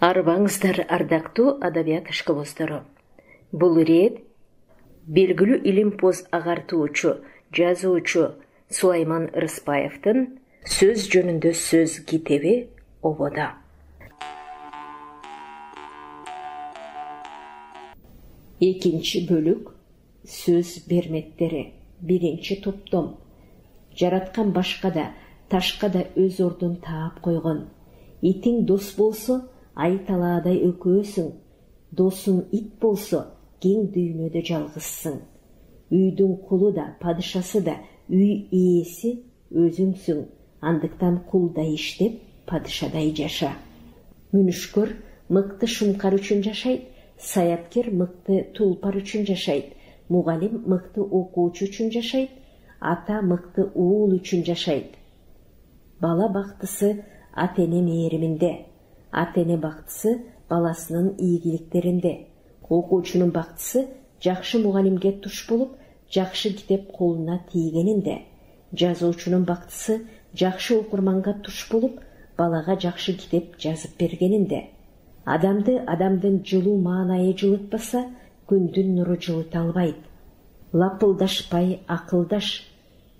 Арбаңыздар ардактуу адабият ишкыбыздары. Бул ирет белгилүү илимпоз агартуучу, жазуучу Сулайман Рыспаевдин сөз жөнүндө сөз китеби обода. Экинчи бөлүк сөз берметтери. Биринчи топтом. Жараткан башка да, ташка да өз ордун таап койгон. Итиң дос болсо, ай талаадай өкөөсүң. Досуң ит болсо, кең дүйнөдө жалгызсың. Үйдүн кулу да, падышасы да, үй ээси өзүңсүң. Андыктан кулдай иштеп, падышадай жаша. Мүнүшкөр мыкты шумкар үчүн жашайт, саяпкер мыкты тулпар үчүн жашайт, мугалим мыкты окуучу үчүн жашайт, ата мыкты уул үчүн жашайт. Бала бактысы ата-эне мээриминде, ата-эне бактысы баласынын ийгиликтеринде, окуучунун бактысы жакшы мугалимге туш болуп, жакшы китеп колуна тийгенинде, жазуучунун бактысы жакшы окурманга туш болуп, балага жакшы китеп жазып бергенинде. Адамды адамдын жылуу маанайы жылытпаса, күндүн нуру жылыта албайт. Лапылдашпай акылдаш,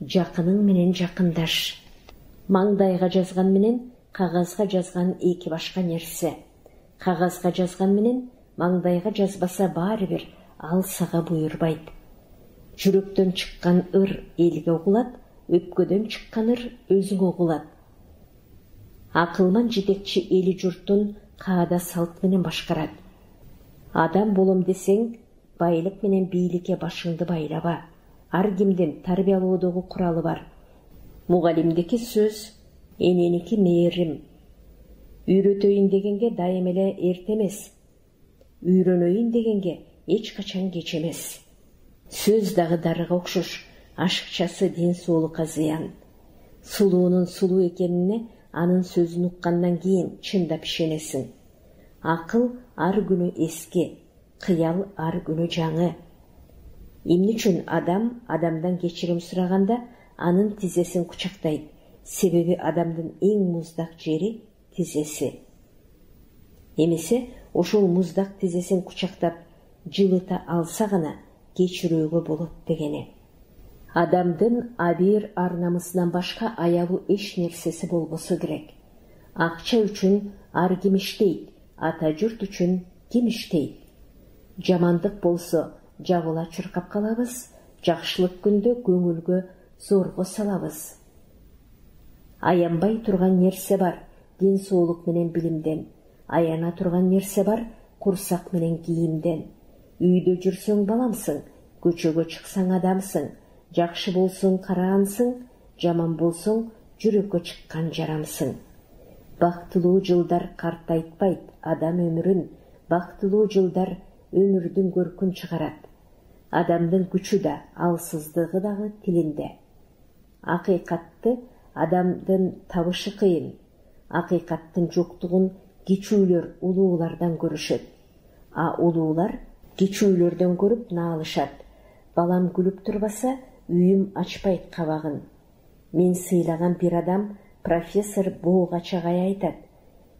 жакының менен жакындаш. Маңдайга жазган менен кагазга жазган эки башка нерсе. Кагазга жазган менен маңдайга жазбаса баары бир ал сага буйрбайт. Жүрөктөн чыккан ыр элге угулат, өпкөдөн чыккан ыр өзүңө угулат. Акылман жетекчи эли журтун каада салт менен башкарат. Адам болом десең, байлык менен бийликке башыңды байлаба. Ар кимдин тарбиялоодогу куралы бар. Мугалимдики сөз, эненики мээрим. Үйрөтөйүн дегенге дайым эле эрте эмес. Үйрөнөйүн дегенге эч качан кеч эмес. Сөз дагы дарыга окшош, ашыкчасы ден соолукка зыян. Сулуунун сулуу экенине анын сөзүн уккандан кийин чындап ишенесиң. Акыл ар күнү эски, кыял ар күнү жаңы. Эмне үчүн адам адамдан кечирим сураганда анын тизесин кучактайт? Себеби адамдын эң муздак жери тизеси. Эмесе ошол муздак тизесин кучактап жылыта алса гана кечирүүгө болот дегени. Адамдын абийир ар-намысынан башка аялуу эч нерсеси болбосо керек. Акча үчүн ар ким иштейт, ата журт үчүн ким иштейт. Жамандык болсо жабыла чуркап калабыз, жакшылык күндө көңүлгө зорго салабыз. Аянбай турган нерсе бар, ден соолук менен билимден. Аяна турган нерсе бар, курсак менен кийимден. Үйдө жүрсөң баламсың, көчөгө чыксаң адамсың. Жакшы болсоң караансың, жаман болсоң жүрөккө чыккан жарамсың. Бактылуу жылдар картайтпайт адам өмүрүн, бактылуу жылдар өмүрдүн көркүн чыгарат. Адамдын күчү да, алсыздыгы дагы тилинде. Акыйкатты адамдын табышы кыйын. Акыйкаттын жоктугун кичүүлөр улуулардан көрүшөт. А улуулар кичүүлөрдөн көрүп наалышат. Балам күлүп турбаса, үйүм ачпайт кабагын. Мен сыйлаган бир адам профессор Боогачагай айтат: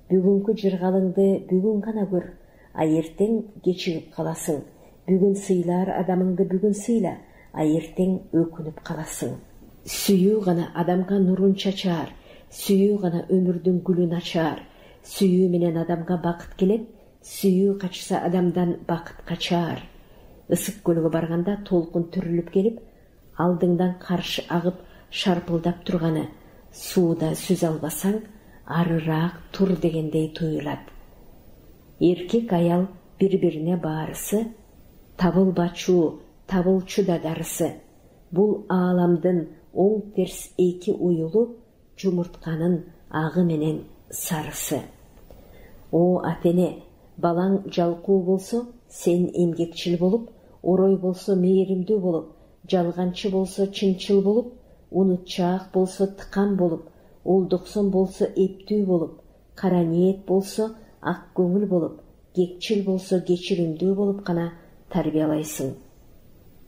бүгүнкү жыргалыңды бүгүн гана көр, а эртең кечигип каласың. Бүгүн сыйлар адамыңды бүгүн сыйла, а эртең өкүнүп каласың. Сүйүү гана адамга нурун чачар, сүйүү гана өмүрдүн гүлүн ачар. Сүйүү менен адамга бакыт келет, сүйүү качса адамдан бакыт качар. Ысык көлгө барганда толкун түрүлүп келип, алдыңдан каршы агып шарпылдап турганы, сууда сүз албасаң, арыраак тур дегендей туюлат. Эркек аял бири-бирине баарысы, табылбачу, табылчу да дарысы. Бул ааламдын оң терс эки уюлу, жумуртканын агы менен сарысы. О ата-эне, балаң жалкуу болсо, сен эмгекчил болуп, орой болсо мээримдүү болуп, жалганчы болсо чынчыл болуп, унутчаак болсо тыкан болуп, олдуксон болсо эптүү болуп, кара ниет болсо ак көңүл болуп, кекчил болсо кечиримдүү болуп гана тарбиялайсың.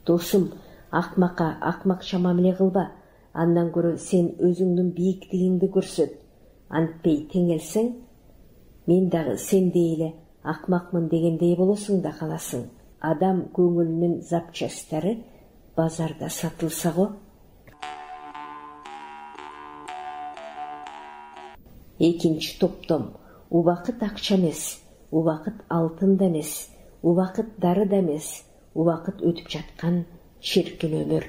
Досум, акмакка акмакча мамиле кылба, андан көрө сен өзүңдүн бийиктигиңди көрсөт. Антпей теңелсең, Мен дагы сендей эле акмакмын дегендей болосуң да каласың. Адам көңүлүнүн запчастары базарда сатылса го. Экинчи топтом. Убакыт акча эмес, убакыт алтын да эмес, убакыт дары да эмес, убакыт өтүп жаткан чиркин өмүр.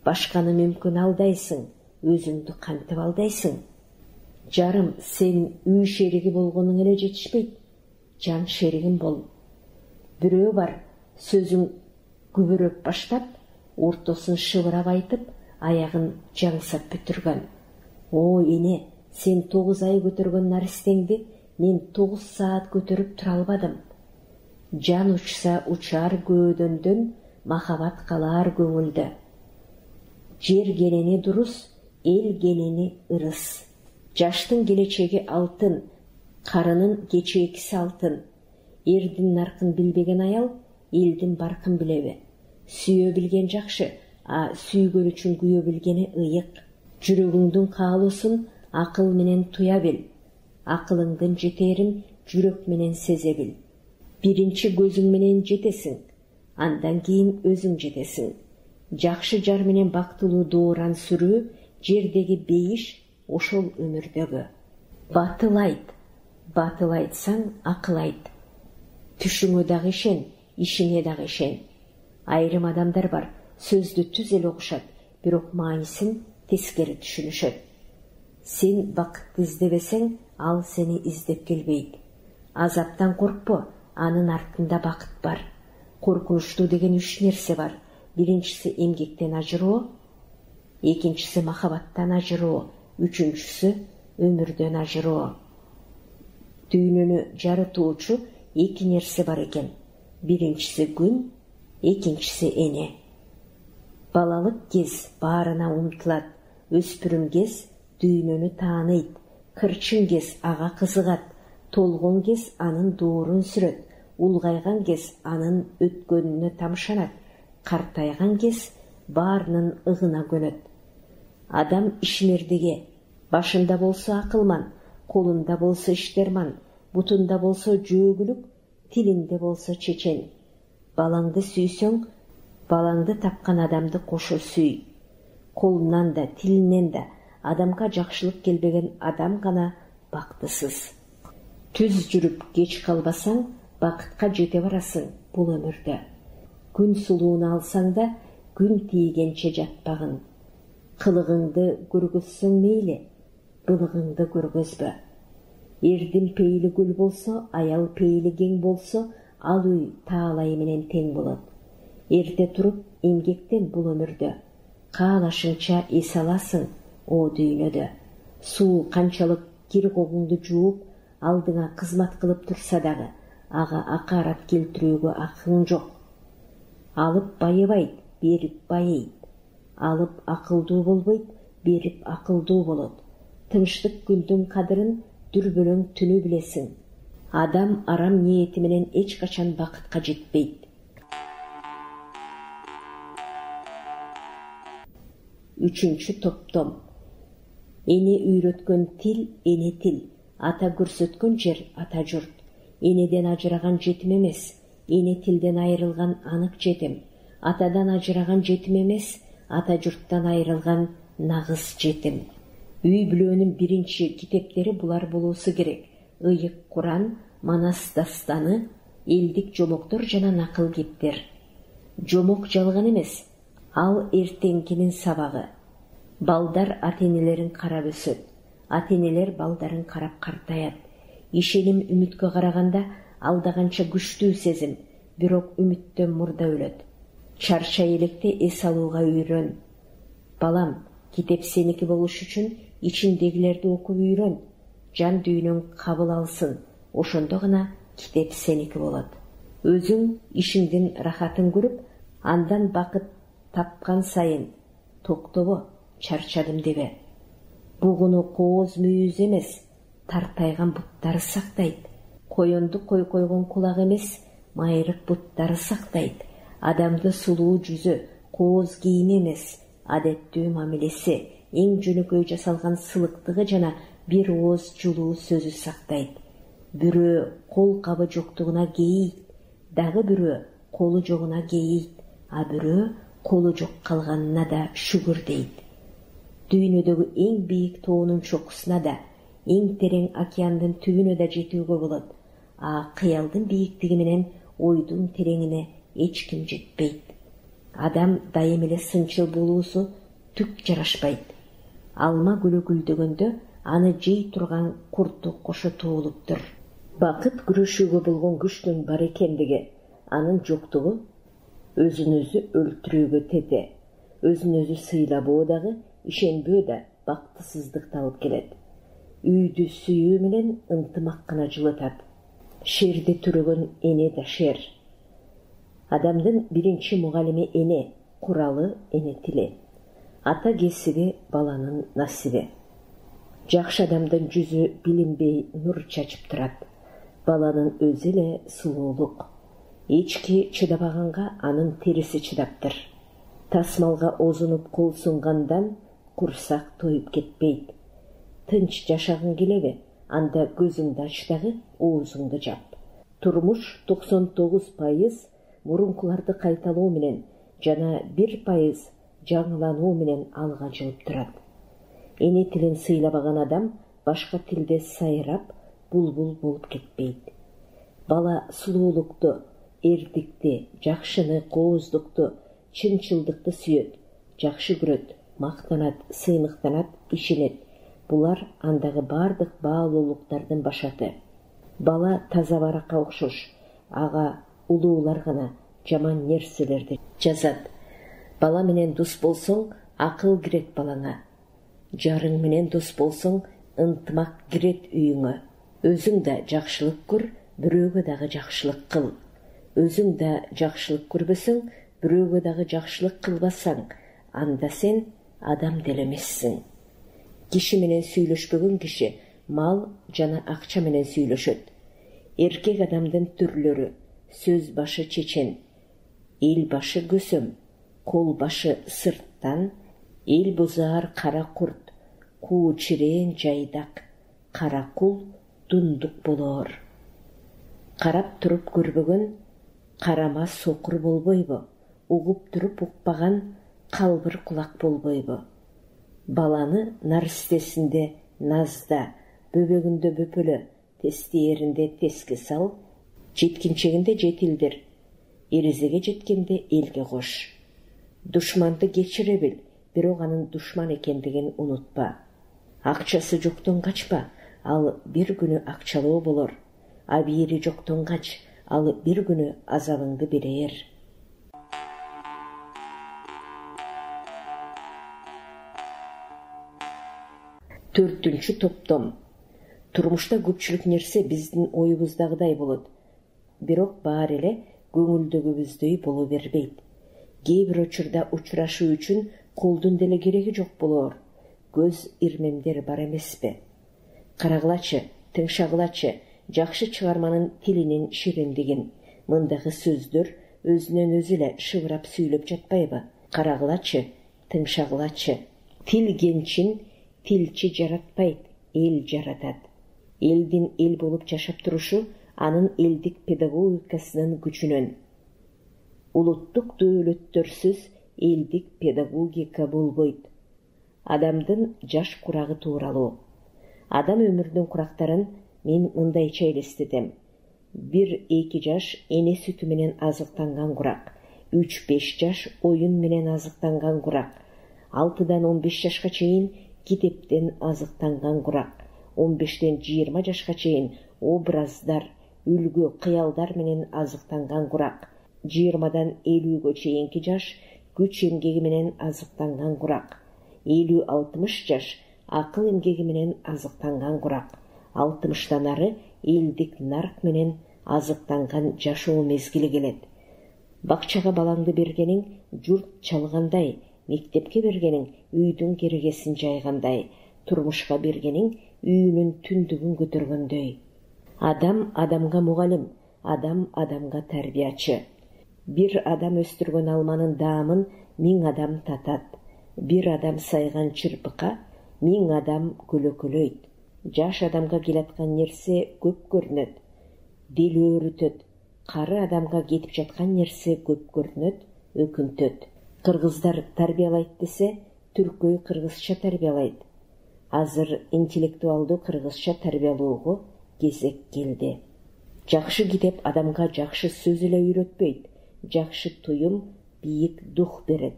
Башканы мүмкүн алдайсың, өзүңдү кантип алдайсың? Жарым, сен үй шериги болгонуң эле жетишпейт, жан шеригин бол. Бирөө бар, сөзүң күбөрөп баштап, ортосун шыбырап айтып, аягын жаңсап бүтүргөн. О, эне, сен 9 ай көтөргөн наристеңди мен 9 саат көтөрүп тура албадым. Жан учса учар көөдөндөн, махабат калар көңүлдө. Жер кенени дурус, эл кенени ырыс. Жаштын келечеги алтын, карынын кечээкиси алтын. Эрдин наркын билбеген аял, элдин баркын билеби. Сүйө билген жакшы, а сүйгөн үчүн күйө билгени ыйык. Жүрөгүңдүн каалоосун акыл менен туя бил. Акылыңдын жетерин жүрөк менен сезе бил. Биринчи көзүң менен жетесиң, андан кийин өзүң жетесиң. Жакшы жар менен бактылуу дооран сүрүү, жердеги бейиш ошол өмүрдөгү. Батыл айт, батыл айтсаң акыл айт. Түшүңө дагы ишен, ишиңе дагы ишен. Айрым адамдар бар, сөздү түз эле угушат, бирок маанисин тескери түшүнүшөт. Сен бакытты издебесең, ал сени издеп келбейт. Азаптан коркпо, анын артында бакыт бар. Коркунучтуу деген 3 нерсе бар. Биринчиси эмгектен ажыроо, экинчиси махабаттан ажыроо, үчүнчүсү өмүрдөн ажыроо. Дүйнөнү жарытуучу 2 нерсе бар экен. Биринчиси күн, экинчиси эне. Балалык кез баарына умтулат, өспүрүм кез дүйнөнү тааныйт, кырчын кез ага кызыгат, толгон кез анын доорун сүрөт, улгайган кез анын өткөнүнө тамшанат, картайган кез баарынын ыгына көнөт. Адам ишмердиге, башында болсо акылман, колунда болсо иштерман, бутунда болсо жөөгүлүк, тилинде болсо чечен. Балаңды сүйсөң, балаңды тапкан адамды кошо сүй. Колунан да, тилинен да адамга жакшылык келбеген адам гана бактысыз. Түз жүрүп кеч калбасаң, бакытка жете барасың бул өмүрдө. Күн сулууну алсаң да, күн тийгенче жатпагын. Кылыгыңды көргөзсөң мейли, былыгыңды көргөзбө. Эрдин пейили гүл болсо, аял пейили кең болсо, ал үй таалай менен тең болот. Эрте туруп эмгектен бул өмүрдө, каалашыңча эс аласың о дүйнөдө. Суу канчалык кир когуңду жууп, алдыңа кызмат кылып турса дагы, ага акарат келтирүүгө акың жок. Алып байыбайт, берип байыйт. Алып акылдуу болбойт, берип акылдуу болот. Тынчтык күндүн кадырын дүрбөлөң түнү билесиң. Адам арам ниети менен эч качан бакытка жетпейт. Үчүнчү топтом. Эне үйрөткөн тил, эне тил. Ата көрсөткөн жер, ата журт. Энеден ажыраган жетим эмес, эне тилден айрылган анык жетим. Атадан ажыраган жетим эмес, ата журттан айрылган нагыз жетим. Үй бүлөнүн биринчи китептери булар болуусу керек. Ыйык Куран, Манас дастаны, элдик жомоктор жана накыл кептер. Жомок жалган эмес, ал эртеңкинин сабагы. Балдар ата-энелерин карап өсөт, ата-энелер балдарын карап картаят. Ишеним үмүткө караганда алдаганча күчтүү сезим, бирок үмүттөн мурда өлөт. Чарчай электе эс алууга үйрөн. Балам, китеп сеники болуш үчүн ичиндегилерди окуп үйрөн. Жан дүйнөң кабыл алсын, ошондо гана китеп сеники болот. Өзүң ишиңдин рахатын көрүп, андан бакыт тапкан сайын токтобо, чарчадым дебе. Бугуну кооз мүйүз эмес, тартайган буттары сактайт. Коёнду кой койгон кулак эмес, майрык буттары сактайт. Адамды сулуу жүзү, кооз кийими эмес, адеттүү мамилеси, эң жөнөкөй жасалган сылыктыгы жана бир ооз жылуу сөзү сактайт. Бирөө кол кабы жоктугуна кейийт, дагы бирөө колу жогуна кейийт, а бирөө колу жок калганына да шүгүр дейт. Дүйнөдөгү эң бийик тоонун чокусуна да, эң терең океандын түбүнө да жетүүгө болот, а кыялдын бийиктиги менен ойдун тереңине эч ким жетпейт. Адам дайым эле сынчыл болуусу түк жарашпайт. Алма гүлү гүлдөгөндө аны жей турган курту кошо туулуптур. Бакыт күрөшүүгө болгон күчтүн бар экендиги, анын жоктугу өзүн өзү өлтүрүүгө тете, өзүн өзү сыйлабоо дагы, ишенбөө да бактысыздыкты алып келет. Үйдү сүйүү менен ынтымак гана жылытат. Шерди түрөгөн эне да шер. Адамдын биринчи мугалими эне, куралы эне тили. Ата кесиби баланын насиби. Жакшы адамдын жүзү билинбей нур чачып турат. Баланын өзү эле сулуулук. Эчки чыдабаганга анын териси чыдаптыр. Тасмалга озунуп кол сунгандан курсак тоюп кетпейт. Тынч жашагың келеби? Анда көзүңдү ач дагы оозуңду жап. Турмуш 99% мурункуларды кайталоо менен жана 1% жаңылануу менен алга жылып турат. Эне тилин сыйлабаган адам башка тилде сайрап, булбул болуп кетпейт. Бала сулуулукту, эрдикти, жакшыны, кооздукту, чынчылдыкты сүйөт, жакшы көрөт, мактанат, сыймыктанат, ишенет. Булар андагы бардык баалуулуктардын башаты. Бала таза баракка окшош, ага улуулар гана жаман нерселерди жазат. Бала менен дос болсоң, акыл кирет балаңа. Жарың менен дос болсоң, ынтымак кирет үйүңө. Өзүң да жакшылык көр, бирөөгө дагы жакшылык кыл. Өзүң да жакшылык көрбөсөң, бирөөгө дагы жакшылык кылбасаң, анда сен адам деле эмессиң. Киши менен сүйлөшпөгөн киши мал жана акча менен сүйлөшөт. Эркек адамдын түрлөрү: сөз башы чечен, эл башы көсөм, кол башы сырттан, эл бузаар кара курт, куу чирээн жайдак, кара кул дундук болоор. Карап туруп көрбөгөн карама сокур болбойбу? Угуп туруп укпаган калбыр кулак болбойбу? Баланы наристесинде назда, бөбөгүндө бөпөлө, тестиеринде теске сал, жеткинчегинде жетилдир, эрезеге жеткенде элге кош. Душманды кечире бил, бирок анын душман экендигин унутпа. Акчасы жоктон качпа, ал бир күнү акчалуу болор. Абийири жоктон кач, ал бир күнү азабыңды берер. Төртүнчү топтом. Турмушта көпчүлүк нерсе биздин оюбуздагыдай болот, бирок баары эле көңүлдөгүбүздөй боло бербейт. Кээ бир учурда учурашуу үчүн колдун деле кереги жок болоор. Көз ирмемдер бар эмеспи? Карагылачы, тыңшагылачы жакшы чыгарманын тилинин шириндигин. Мындагы сөздөр өзүнөн өзү эле шыбырап сүйлөп жатпайбы? Карагылачы, тыңшагылачы. Тил кенчин тилчи жаратпайт, эл жаратат. Элдин эл болуп жашап турушу анын элдик педагогикасынын күчүнөн. Улуттук дөөлөттөрсүз элдик педагогика болбойт. Адамдын жаш курагы тууралуу. Адам өмүрүнүн курактарын мен мындайча элестетем. 1-2 жаш эне сүтү менен азыктанган курак, 3-5 жаш оюн менен азыктанган курак, 6-15 жашка чейин китептен азыктанган курак, 15-20 жашка чейин образдар, үлгү, кыялдар менен азыктанган курак, 20-50 чейинки жаш күч эмгеги менен азыктанган курак, 50-60 жаш акыл эмгеги менен азыктанган курак, 60-тан ары элдик нарк менен азыктанган жашоо мезгили келет. Бакчага балаңды бергениң журт чалгандай, мектепке бергениң үйдүн керегесин жайгандай, турмушка бергениң үйүнүн түндүгүн көтөргөндөй. Адам адамга мугалим, адам адамга тарбиячы. Бир адам өстүргөн алманын даамын 1000 адам татат. Бир адам сайган чырпыкка 1000 адам көлөкөлөйт. Жаш адамга келаткан нерсе көп көрүнөт, дил өөрүтөт. Кары адамга кетип жаткан нерсе көп көрүнөт, өкүнтөт. Кыргыздар тарбиялайт десе, түркөй кыргызча тарбиялайт. Азыр интеллектуалдуу кыргызча тарбиялоого кезек келди. Жакшы китеп адамга жакшы сөз эле үйрөтпөйт, жакшы туюм, бийик дух берет.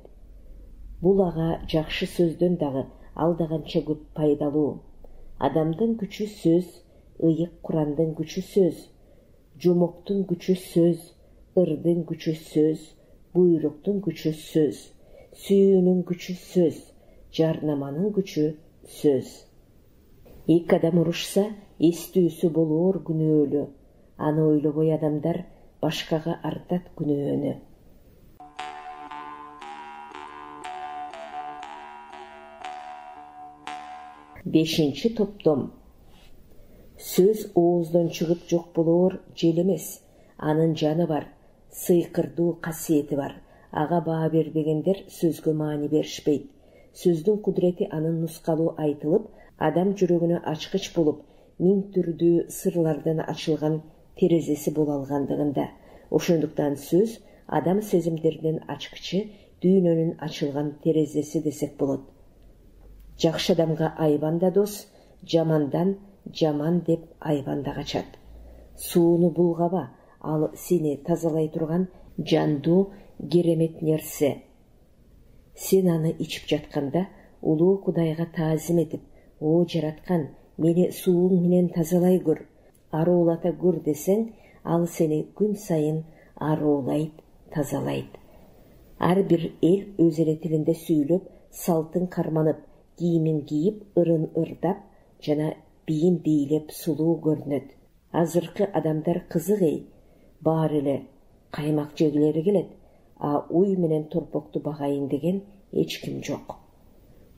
Бул ага жакшы сөздөн дагы алдаганча көп пайдалуу. Адамдын күчү сөз, ыйык Курандын күчү сөз, жомоктун күчү сөз, ырдын күчү сөз, буйруктун күчү сөз, сүйүүнүн күчү сөз, жарнаманын күчү сөз. Эки адам урушса, эстүүсү болоор күнөөлүү. Аны ойлобой адамдар башкага артат күнөөнү. Бешинчи топтом. Сөз ооздон чыгып жок болоор жел эмес. Анын жаны бар, сыйкырдуу касиети бар. Ага баа бербегендер сөзгө маани беришпейт. Сөздүн кудурети анын нускалуу айтылып, адам жүрөгүнө ачкыч болуп, миң түрдүү сырлардан ачылган терезеси боло алгандыгында. Ошондуктан сөз адам сезимдеринин ачкычы, дүйнөнүн ачылган терезеси десек болот. Жакшы адамга айбан да дос, жамандан жаман деп айбан да качат. Сууну булгаба, ал сени тазалай турган жандуу керемет нерсе. Сен аны ичип жатканда улуу Кудайга таазим этип, о жараткан, мени сууң менен тазалай көр, аруулата көр десең, ал сени күн сайын аруулайт, тазалайт. Ар бир эл өз эле тилинде сүйлөп, салтын карманып, кийимин кийип, ырын ырдап жана бийин бийлеп сулуу көрүнөт. Азыркы адамдар кызык баары эле каймак жегилери келет, а уй менен торпокту багайын деген эч ким жок.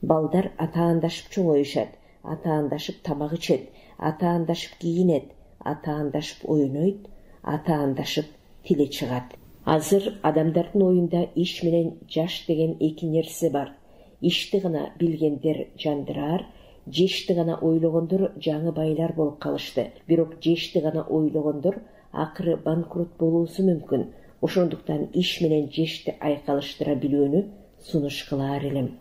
Балдар атаандашып чоңоюшат, атаандашып тамак ичет, атаандашып кийинет, атаандашып ойнойт, атаандашып тили чыгат. Азыр адамдардын оюнда иш менен жаш деген эки нерсе бар. Ишти гана билгендер жандыраар, жешти гана ойлогондор жаңы байлар болуп калышты. Бирок жешти гана ойлогондор акыры банкрот болуусу мүмкүн. Ошондуктан иш менен жешти айкалыштыра билүүнү сунуш кылаар элем.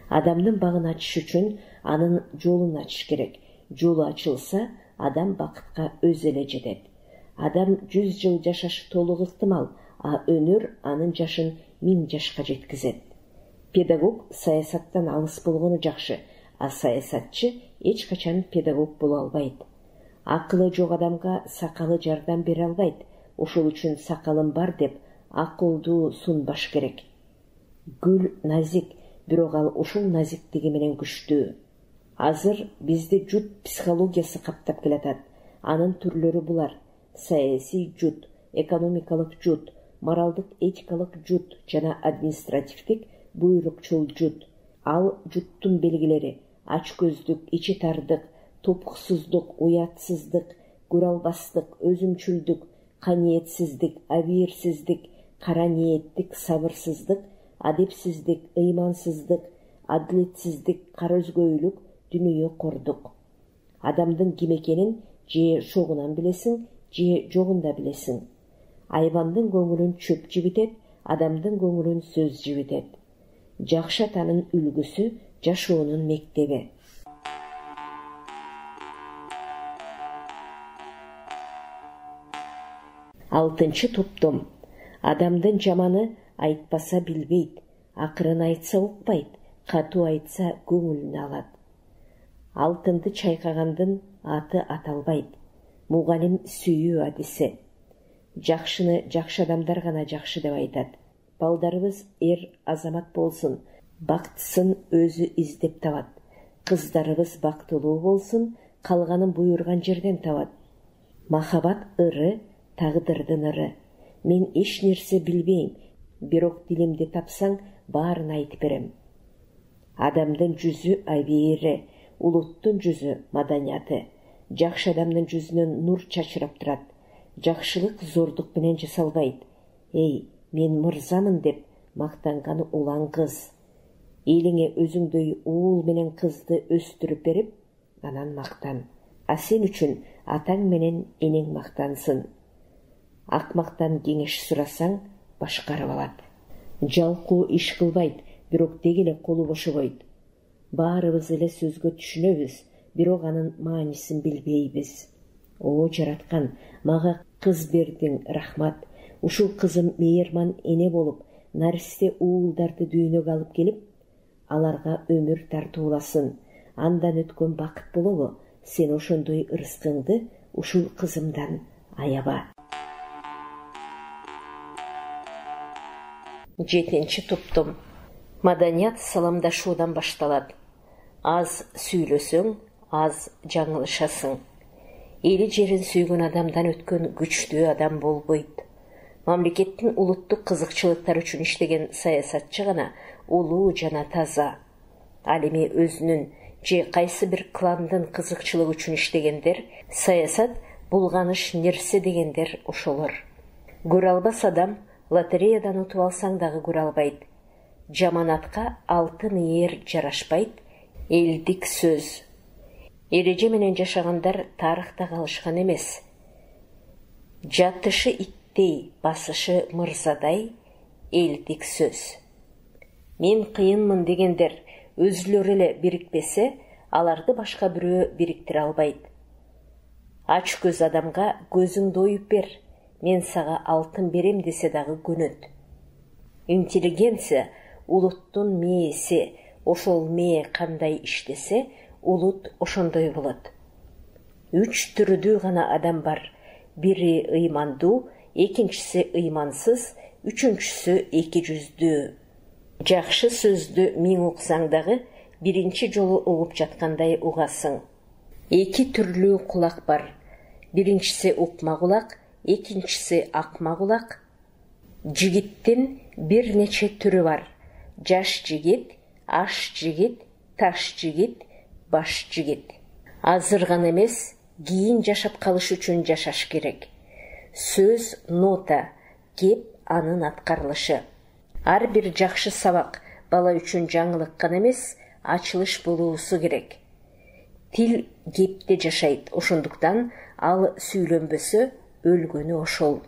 Адамдын багын ачыш үчүн анын жолун ачыш керек. Жолу ачылса, адам бакытка өзү эле жетет. Адам 100 жыл жашашы толук ыктымал, а өнөр анын жашын 1000 жашка жеткизет. Педагог саясаттан алыс болгону жакшы, а саясатчы эч качан педагог боло албайт. Акылы жок адамга сакалы жардам бере албайт. Ошол үчүн сакалым бар деп акылдуу сунбаш керек. Гүл назик, бирок ал ушул назиктиги менен күчтүү. Азыр бизди жут психологиясы каптап келатат. Анын түрлөрү булар: саясий жут, экономикалык жут, моралдык этикалык жут жана административдик буйрукчул жут. Ал жуттун белгилери: ачкөздүк, ичи тардык, топуксуздук, уятсыздык, көрө албастык, өзүмчүлдүк, каниетсиздик, абийирсиздик, кара ниеттик, сабырсыздык, адепсиздик, ыймансыздык, адилетсиздик, кара өзгөйлүк, дүнүйө кордук. Адамдын ким экенин же шогунан билесиң, же жогунда билесиң. Айбандын көңүлүн чөп жибитет, адамдын көңүлүн сөз жибитет. Жакшы атанын үлгүсү жашоонун мектеби. Алтынчы топтом. Адамдын жаманы айтпаса билбейт, акырын айтса укпайт, катуу айтса көңүлүнө алат. Алтынды чайкагандын аты аталбайт. Мугалим сүйүү адиси. Жакшыны жакшы адамдар гана жакшы деп айтат. Балдарыбыз азамат болсун, бактысын өзү издеп табат. Кыздарыбыз бактылуу болсун, калганын буйрган жерден табат. Махабат ыры, тагдырдын ыры. Мен эч нерсе билбейм, бирок дилимди тапсаң, баарын айтып берем. Адамдын жүзү абийири, улуттун жүзү маданияты. Жакшы адамдын жүзүнөн нур чачырап турат. Жакшылык зордук менен жасалбайт. Мен мырзамын деп мактанган улан кыз. Элиңе өзүңдөй уул менен кызды өстүрүп берип, анан мактан. А сен үчүн атаң менен энең мактансын. Акмактан кеңеш сурасаң, башкарып алат. Жалкоо иш кылбайт, бирок деги эле колу бошобойт. Баарыбыз эле сөзгө түшүнөбүз, бирок анын маанисин билбейбиз. О жараткан, мага кыз бердиң, рахмат. Ушул кызым мейирман эне болуп, наристе уулдарды дүйнөгө алып келип, аларга өмүр тартууласын. Андан өткөн бакыт болобу? Сен ошондой ырыскыңды ушул кызымдан аяба. 7-топтом. Маданият саламдашуудан башталат. Аз сүйлөсөң, аз жаңылышасың. Эли жерин сүйгөн адамдан өткөн күчтүү адам болбойт. Мамлекеттин улуттук кызыкчылыктар үчүн иштеген саясатчы гана улуу жана таза. Ал эми өзүнүн же кайсы бир кландын кызыкчылыгы үчүн иштегендер, саясат булганыш нерсе дегендер ошолор. Көрө албас адам лотереядан утуп алсаң дагы көрө албайт. Жаманатка алтын ээр жарашпайт, элдик сөз. Эреже менен жашагандар тарыхта калышкан эмес. Жатышы иттей, басышы мырзадай, элдик сөз. Мен кыйынмын дегендер өзүлөрү эле бирикпесе, аларды башка бирөө бириктире албайт. Ач көз адамга көзүңдү оюп бер, мен сага алтын берем десе дагы көнөт. Интеллигенция улуттун мээси, ошол мээ кандай иштесе, улут ошондой болот. 3 түрдүү гана адам бар. Бири ыймандуу, экинчиси ыймансыз, үчүнчүсү эки жүздүү. Жакшы сөздү миң уксаң дагы, биринчи жолу угуп жаткандай угасың. 2 түрлүү кулак бар. Биринчиси укма кулак, экинчиси акма кулак. Жигиттин бир нече түрү бар. Жаш жигит, аш жигит, таш жигит, баш жигит. Азыр гана эмес, кийин жашап калыш үчүн жашаш керек. Сөз нота, кеп анын аткарылышы. Ар бир жакшы сабак бала үчүн жаңылык гана эмес, ачылыш болуусу керек. Тил кепте жашайт, ошондуктан ал сүйлөнбөсө өлгөнү ошол.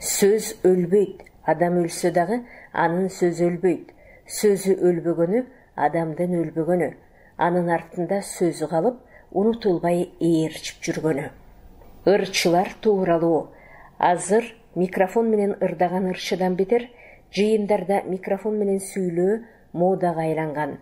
Сөз өлбөйт, адам өлсө дагы анын сөзү өлбөйт. Сөзү өлбөгөнү адамдын өлбөгөнү, анын артында сөзү калып, унутулбай ээрчип жүргөнү. Ырчылар тууралуу. Азыр микрофон менен ырдаган ырчыдан бетер, жыйындарда микрофон менен сүйлөө модага айланган.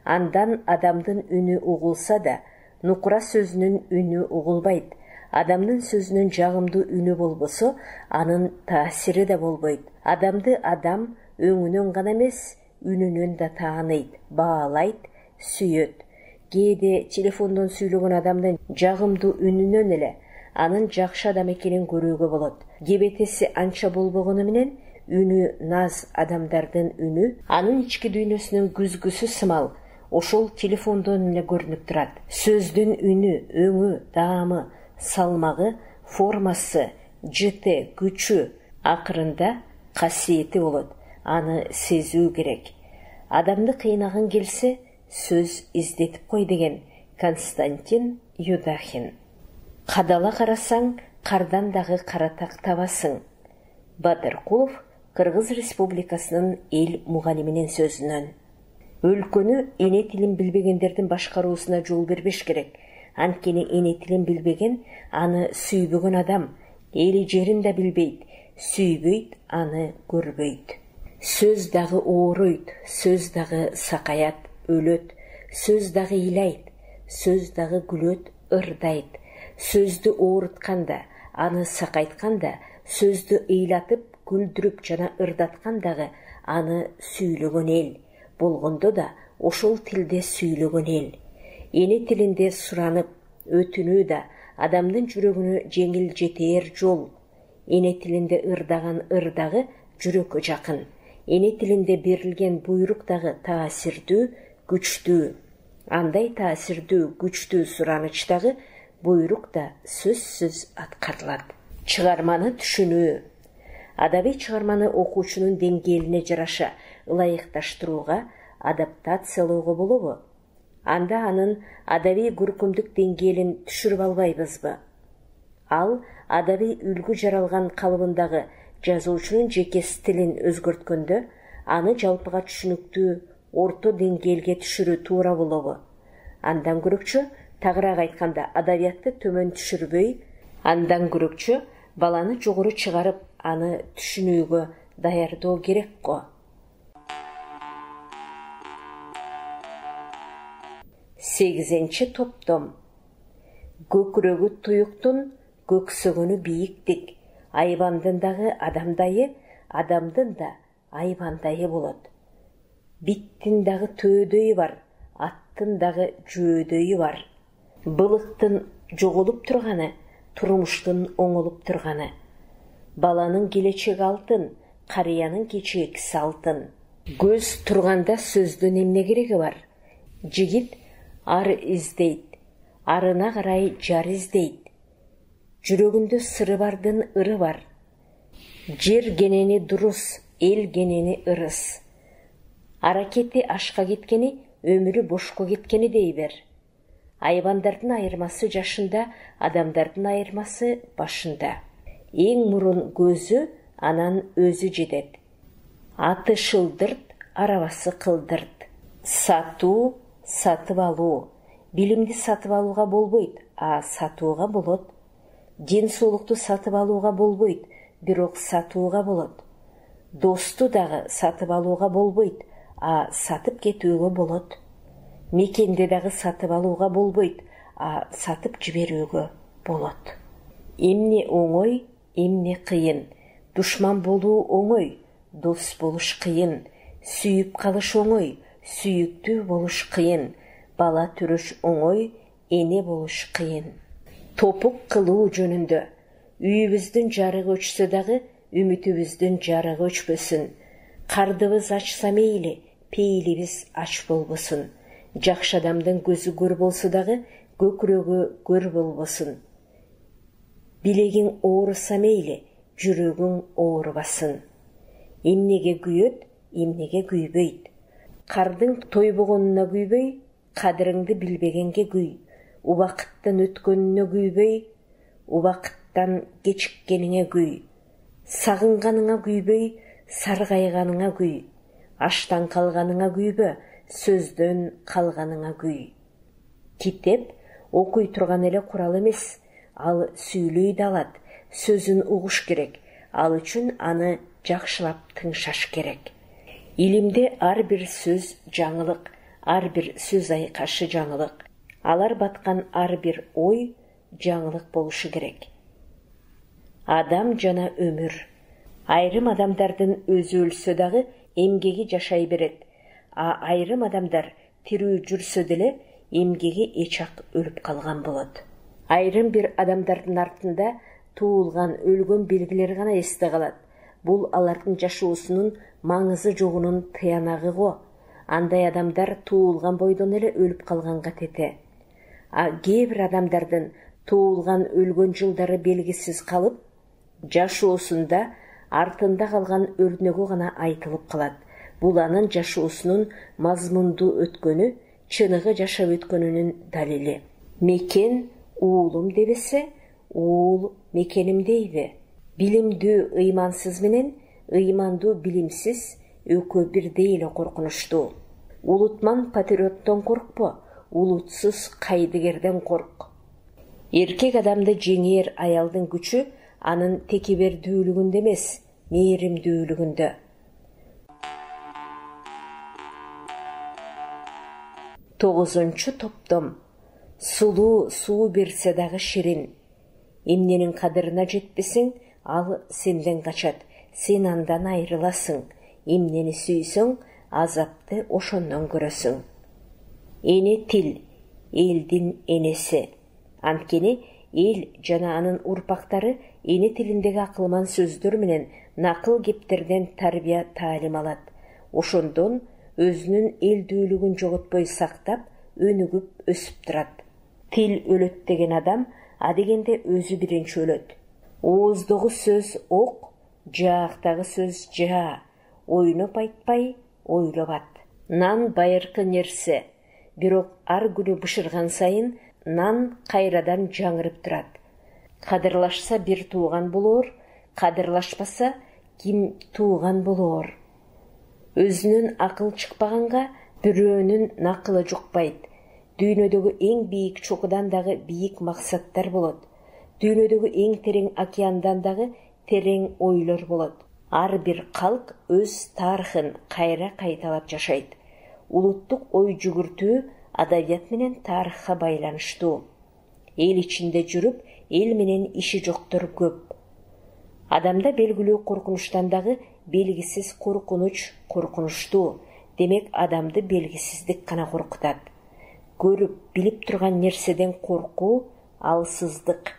Андан адамдын үнү угулса да, нукура сөзүнүн үнү угулбайт. Адамдын сөзүнүн жагымдуу үнү болбосо, анын таасири да болбойт. Адамды адам өңүнөн гана эмес, үнүнөн да тааныйт, баалайт, сүйөт. Кээде телефондон сүйлөгөн адамдын жагымдуу үнүнөн эле анын жакшы адам экенин көрүүгө болот. Кебетеси анча болбогону менен, үнү наз адамдардын үнү, анын ички дүйнөсүнүн күзгүсү сымал, ошол телефондон эле көрүнүп турат. Сөздүн үнү, өңү, даамы, салмагы, формасы, жыты, күчү, акырында касиети болот. Аны сезүү керек. Адамды кыйнаган келсе, сөз издетип кой деген Константин Юдахин. Кадала карасаң, кардан дагы каратак табасың. Батыркулов Кыргыз Республикасынын эл мугалиминин сөзүнөн. Өлкөнү эне тилин билбегендердин башкаруусуна жол бербеш керек. Анткени эне тилин билбеген, аны сүйбөгөн адам эли жерин да билбейт, сүйбөйт, аны көрбөйт. Сөз дагы ооройт, сөз дагы сакаят, өлөт, сөз дагы ыйлайт, сөз дагы күлөт, ырдайт. Сөздү оорутканда, аны сакайтканда, сөздү ыйлатып, күлдүрүп жана ырдаткан дагы аны сүйлөгөн эл. Болгондо да ошол тилде сүйлөгөн эл. Эне тилинде суранып, өтүнүү да адамдын жүрөгүнө жеңил жетээр жол. Эне тилинде ырдаган ырдагы жүрөккө жакын. Эне тилинде берилген буйрук дагы таасирдүү, күчтүү. Андай таасирдүү, күчтүү суранычтагы буйрук да сөзсүз аткарылат. Чыгарманы түшүнүү. Адабий чыгарманы окуучунун деңгээлине жараша ылайыкташтырууга, адаптациялоого болобу? анда анын адаби көркөмдүк деңгээлин түшүрүп албайбызбы? Ал адаби үлгү жаралган калыбындагы жазуучунун жеке стилин өзгөрткөндө, аны жалпыга түшүнүктүү орто деңгээлге түшүрүү туура болобу? Андан көрөкчү, тагыраак айтканда, адабиятты төмөн түшүрбөй, андан көрөкчү, баланы жогору чыгарып, аны түшүнүүгө даярдоо керек го. 8-чи топтом. Көкүрөгү туюктун, көксөгөнү бийиктик. Айбандын дагы адамдайы, адамдын да айбандайы болот. Биттин дагы төөдөйү бар, аттын дагы жөөдөйү бар. Былыктын жоголуп турганы, турмуштун оңолуп турганы. Баланын келечеги алтын, карыянын кечээкиси алтын. Көз турганда сөздүн эмне кереги бар? Жигит ар издейт, арына карай жар издейт. Жүрөгүндө сыры бардын ыры бар. Жер генени дурус, эл генени ырыс. Аракети ашка кеткени, өмүрү бошко кеткени дейбер. Айбандардын айырмасы жашында, адамдардын айырмасы башында. Эң мурун көзү, анан өзү жетет. Аты шылдырт, арабасы кылдырт. Сатуу, сатып алуу. Билимди сатып алууга болбойт, а сатууга болот. Ден соолукту сатып алууга болбойт, бирок сатууга болот. Досту дагы сатып алууга болбойт, а сатып кетүүгө болот. Мекенди дагы сатып алууга болбойт, а сатып жиберүүгө болот. Эмне оңой, эмне кыйын. Душман болуу оңой, дос болуш кыйын. Сүйүп калыш оңой, сүйүктүү болуш кыйын. Бала төрөш оңой, эне болуш кыйын. Топук кылуу жөнүндө. Үйүбүздүн жарыгы өчсө дагы, үмүтүбүздүн жарыгы өчпөсүн. Кардыбыз ачса мейли, пейлибиз ач болбосун. Жакшы адамдын көзү көр болсо дагы, көкүрөгү көр болбосун. Билегиң ооруса мейли, жүрөгүң оорубасын. Эмнеге күйөт, эмнеге күйбөйт. Кардын тойбогонуна күйбөй, кадырыңды билбегенге күй. Убакыттын өткөнүнө күйбөй, убакыттан кечиккениңе күй. Сагынганыңа күйбөй, саргайганыңа күй. Аштан калганыңа күйбө, сөздөн калганыңа күй. Китеп окуй турган эле курал эмес, ал сүйлөй да алат, сөзүн угуш керек. Ал үчүн аны жакшылап тыңшаш керек. Илимде ар бир сөз жаңылык, ар бир сөз айкашы жаңылык. Алар баткан ар бир ой жаңылык болушу керек. Адам жана өмүр. Айрым адамдардын өзү өлсө дагы эмгеги жашай берет, а айрым адамдар тирүү жүрсө деле эмгеги эчак өлүп калган болот. Айрым бир адамдардын артында туулган, өлгөн белгилери гана эсте калат. Бул алардын жашоосунун маңызы жогунун тыянагы го. Андай адамдар туулган бойдон эле өлүп калганга тете. А кээ бир адамдардын туулган, өлгөн жылдары белгисиз калып, жашоосунда артында калган өрнөгү гана айтылып калат. Бул анын жашоосунун мазмундуу өткөнү, чыныгы жашап өткөнүнүн далили. Мекен уулум дебесе, уул мекеним дейби. Билимдүү ыймансыз менен ыймандуу билимсиз экөө бирдей эле коркунучтуу. Улутман патриоттон коркпо, улутсуз кайдыгерден корк. Эркек адамды жеңер аялдын күчү анын текебердүүлүгүндө эмес, мээримдүүлүгүндө. 9-чу топтом. Сулуу суу берсе дагы ширин. Эмненин кадырына жетпесең, ал сенден качат, сен андан айрыласың. Эмнени сүйсөң, азапты ошондон көрөсүң. Эне тил, элдин энеси. Анткени эл жана анын урпактары эне тилиндеги акылман сөздөр менен накыл кептерден тарбия таалим алат. Ошондон өзүнүн элдүүлүгүн жоготпой сактап, өнүгүп өсүп турат. Тил өлөт деген адам адегенде өзү биринчи өлөт. Ооздогу сөз ок, жаактагы сөз жаа. Ойноп айтпай, ойлоп ат. Нан байыркы нерсе. бирок ар күнү бышырган сайын нан кайрадан жаңырып турат. Кадырлашса бир тууган болор, кадырлашпаса ким тууган болор. Өзүнүн акыл чыкпаганга бирөөнүн накылы жукпайт. Дүйнөдөгү эң бийик чокудан дагы бийик максаттар болот. Дүйнөдөгү эң терең океандан дагы терең ойлор болот. Ар бир калк өз тарыхын кайра кайталап жашайт. Улуттук ой жүгүртүү адабият менен тарыхка байланыштуу. Эл ичинде жүрүп, эл менен иши жоктор көп. Адамда белгилүү коркунучтан дагы белгисиз коркунуч коркунучтуу. Демек, адамды белгисиздик гана коркутат. Көрүп, билип турган нерседен коркуу алсыздык.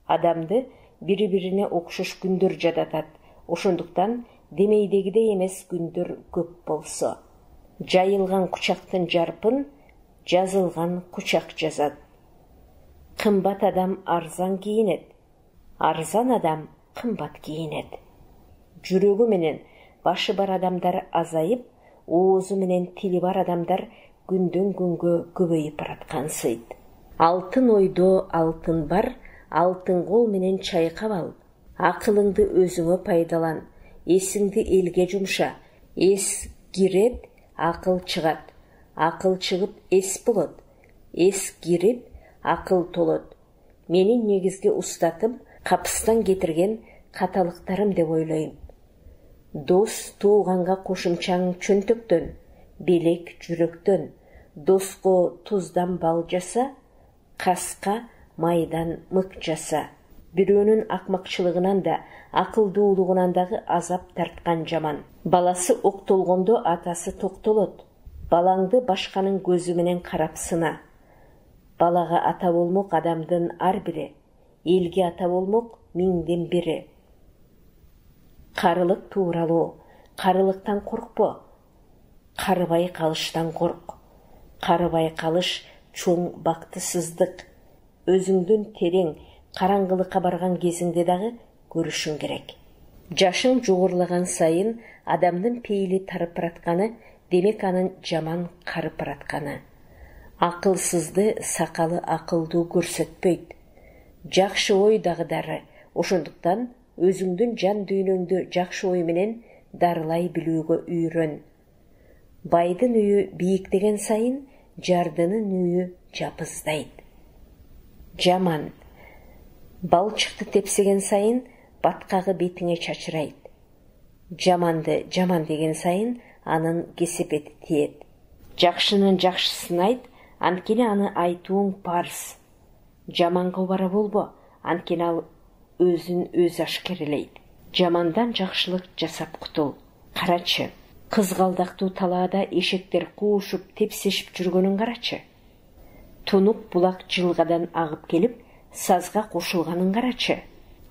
Адамды бири-бирине окшош күндөр жадатат. Ошондуктан демейдегидей эмес күндөр көп болсо. Жайылган кучактын жарпын жазылган кучак жазат. Кымбат адам арзан кийинет, арзан адам кымбат кийинет. Жүрөгү менен башы бар адамдар азайып, оозу менен тили бар адамдар күндөн күнгө көбөйүп бараткансыйт. Алтын ойдо алтын бар, алтын кол менен чайкап ал. Акылыңды өзүңө пайдалан, эсиңди элге жумша. Эс кирет, акыл чыгат. Акыл чыгып эс болот. Эс кирип, акыл толот. Менин негизги устатым капыстан кетирген каталыктарым деп ойлойм. Дос тууганга кошумчаң чөнтөктөн, белек жүрөктөн. Доско туздан бал жаса, каска майдан мык жаса. Бирөөнүн акмакчылыгынан да, акылдуулугунан дагы азап тарткан жаман. Баласы октолгондо атасы токтолот. Балаңды башканын көзү менен карап сына. Балага ата болмок адамдын ар бири, элге ата болмок миңден бири. Карылык тууралуу, карылыктан коркпо. Карыбай калыштан корк. Карыбай калыш чоң бактысыздык. Өзүңдүн терең караңгылыкка барган кезиңде дагы көрүшүң керек. Жашың жогорлаган сайын адамдын пейили тарып баратканы, демек анын жаман карып баратканы. Акылсызды сакалы акылдуу көрсөтпөйт. Жакшы ой дагы дары. Ошондуктан өзүңдүн жан дүйнөңдү жакшы ой менен дарылай билүүгө үйрөн. Байдын үйү бийиктеген сайын жардынын үйү жапыздайт. Жаман. Балчыкты тепсеген сайын баткагы бетиңе чачырайт. Жаманды жаман деген сайын анын кесепети тиет. Жакшынын жакшысын айт, анткени аны айтууң парыз. Жаманга бара болбо, анткени ал өзүн өзү ашкерелейт. Жамандан жакшылык жасап кутул. Карачы, кызгалдактуу талаада эшектер куушуп, тепсешип жүргөнүн карачы. Тунук булак жылгадан агып келип, сазга кошулганын карачы.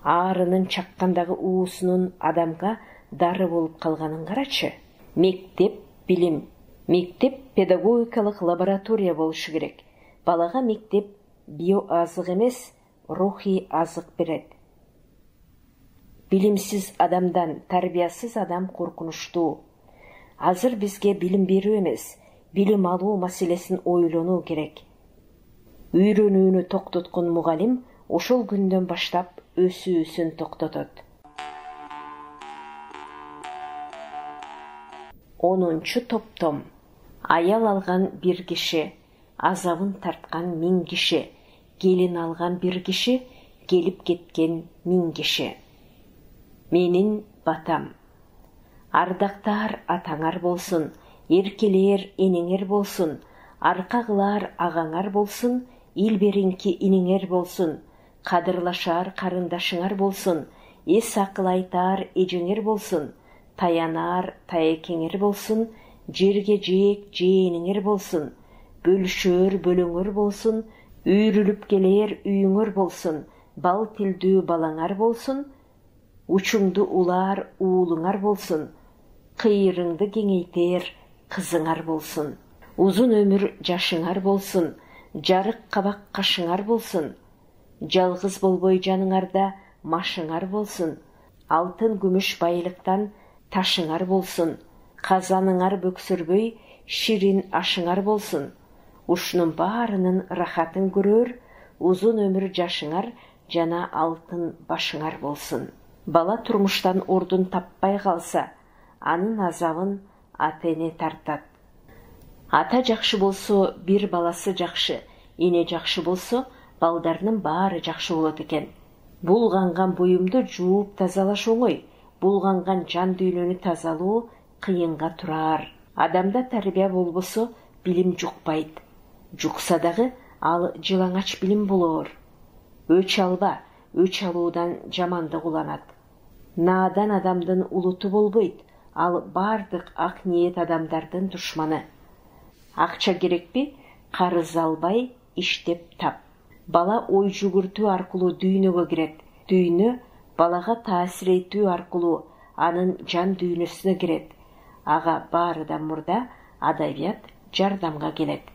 Аарынын чаккандагы уусунун адамга дары болуп калганын карачы. Мектеп билим. Мектеп педагогикалык лаборатория болушу керек. Балага мектеп биоазык эмес, рухий азык берет. Билимсиз адамдан тарбиясыз адам коркунучтуу. Азыр бизге билим берүү эмес, билим алуу маселесин ойлонуу керек. Үйрөнүүнү токтоткон мугалим ошол күндөн баштап өсүүсүн токтотот. 10-чу топтом. Аял алган бир киши, азабын тарткан 1000 киши, келин алган бир киши, келип кеткен 1000 киши. Менин батам. Ардактар атаңар болсун, эркелер энеңер болсун, аркагылар агаңар болсун, илберинки иниңер болсун, кадырлашар карындашыңар болсун, эс акыл айтар эжеңер болсун, таянар таекеңер болсун, жерге жээк жээниңер болсун, бөлүшөр бөлөңөр болсун, үйрүлүп келер үйүңөр болсун, бал тилдүү балаңар болсун, учуңду улар уулуңар болсун, кыйырыңды кеңейтер кызыңар болсун, узун өмүр жашыңар болсун, жарык кабак кашыңар болсун, жалгыз болбой жаныңарда машыңар болсун, алтын күмүш байлыктан ташыңар болсун, казаныңар бөксөрбөй ширин ашыңар болсун, Ушунун баарынын рахатын көрөр, узун өмүр жашыңар жана алтын башыңар болсун. Бала турмуштан ордун таппай калса, анын азабын ата-эне тартат. Ата жакшы болсо, бир баласы жакшы, эне жакшы болсо, балдарынын баары жакшы болот экен. Булганган буюмду жууп тазалаш оңой, булганган жан дүйнөнү тазалоо кыйынга турар. Адамда тарбия болбосо, билим жукпайт. Жукса дагы ал жылаңач билим болор. Өч алба, өч алуудан жамандык уланат. Наадан адамдын улуту болбойт, ал бардык ак ниет адамдардын душманы. Акча керекпи? Карыз албай, иштеп тап. Бала ой жүгүртүү аркылуу дүйнөгө кирет. Дүйнө балага таасир этүү аркылуу анын жан дүйнөсүнө кирет. Ага баарыдан мурда адабият жардамга келет.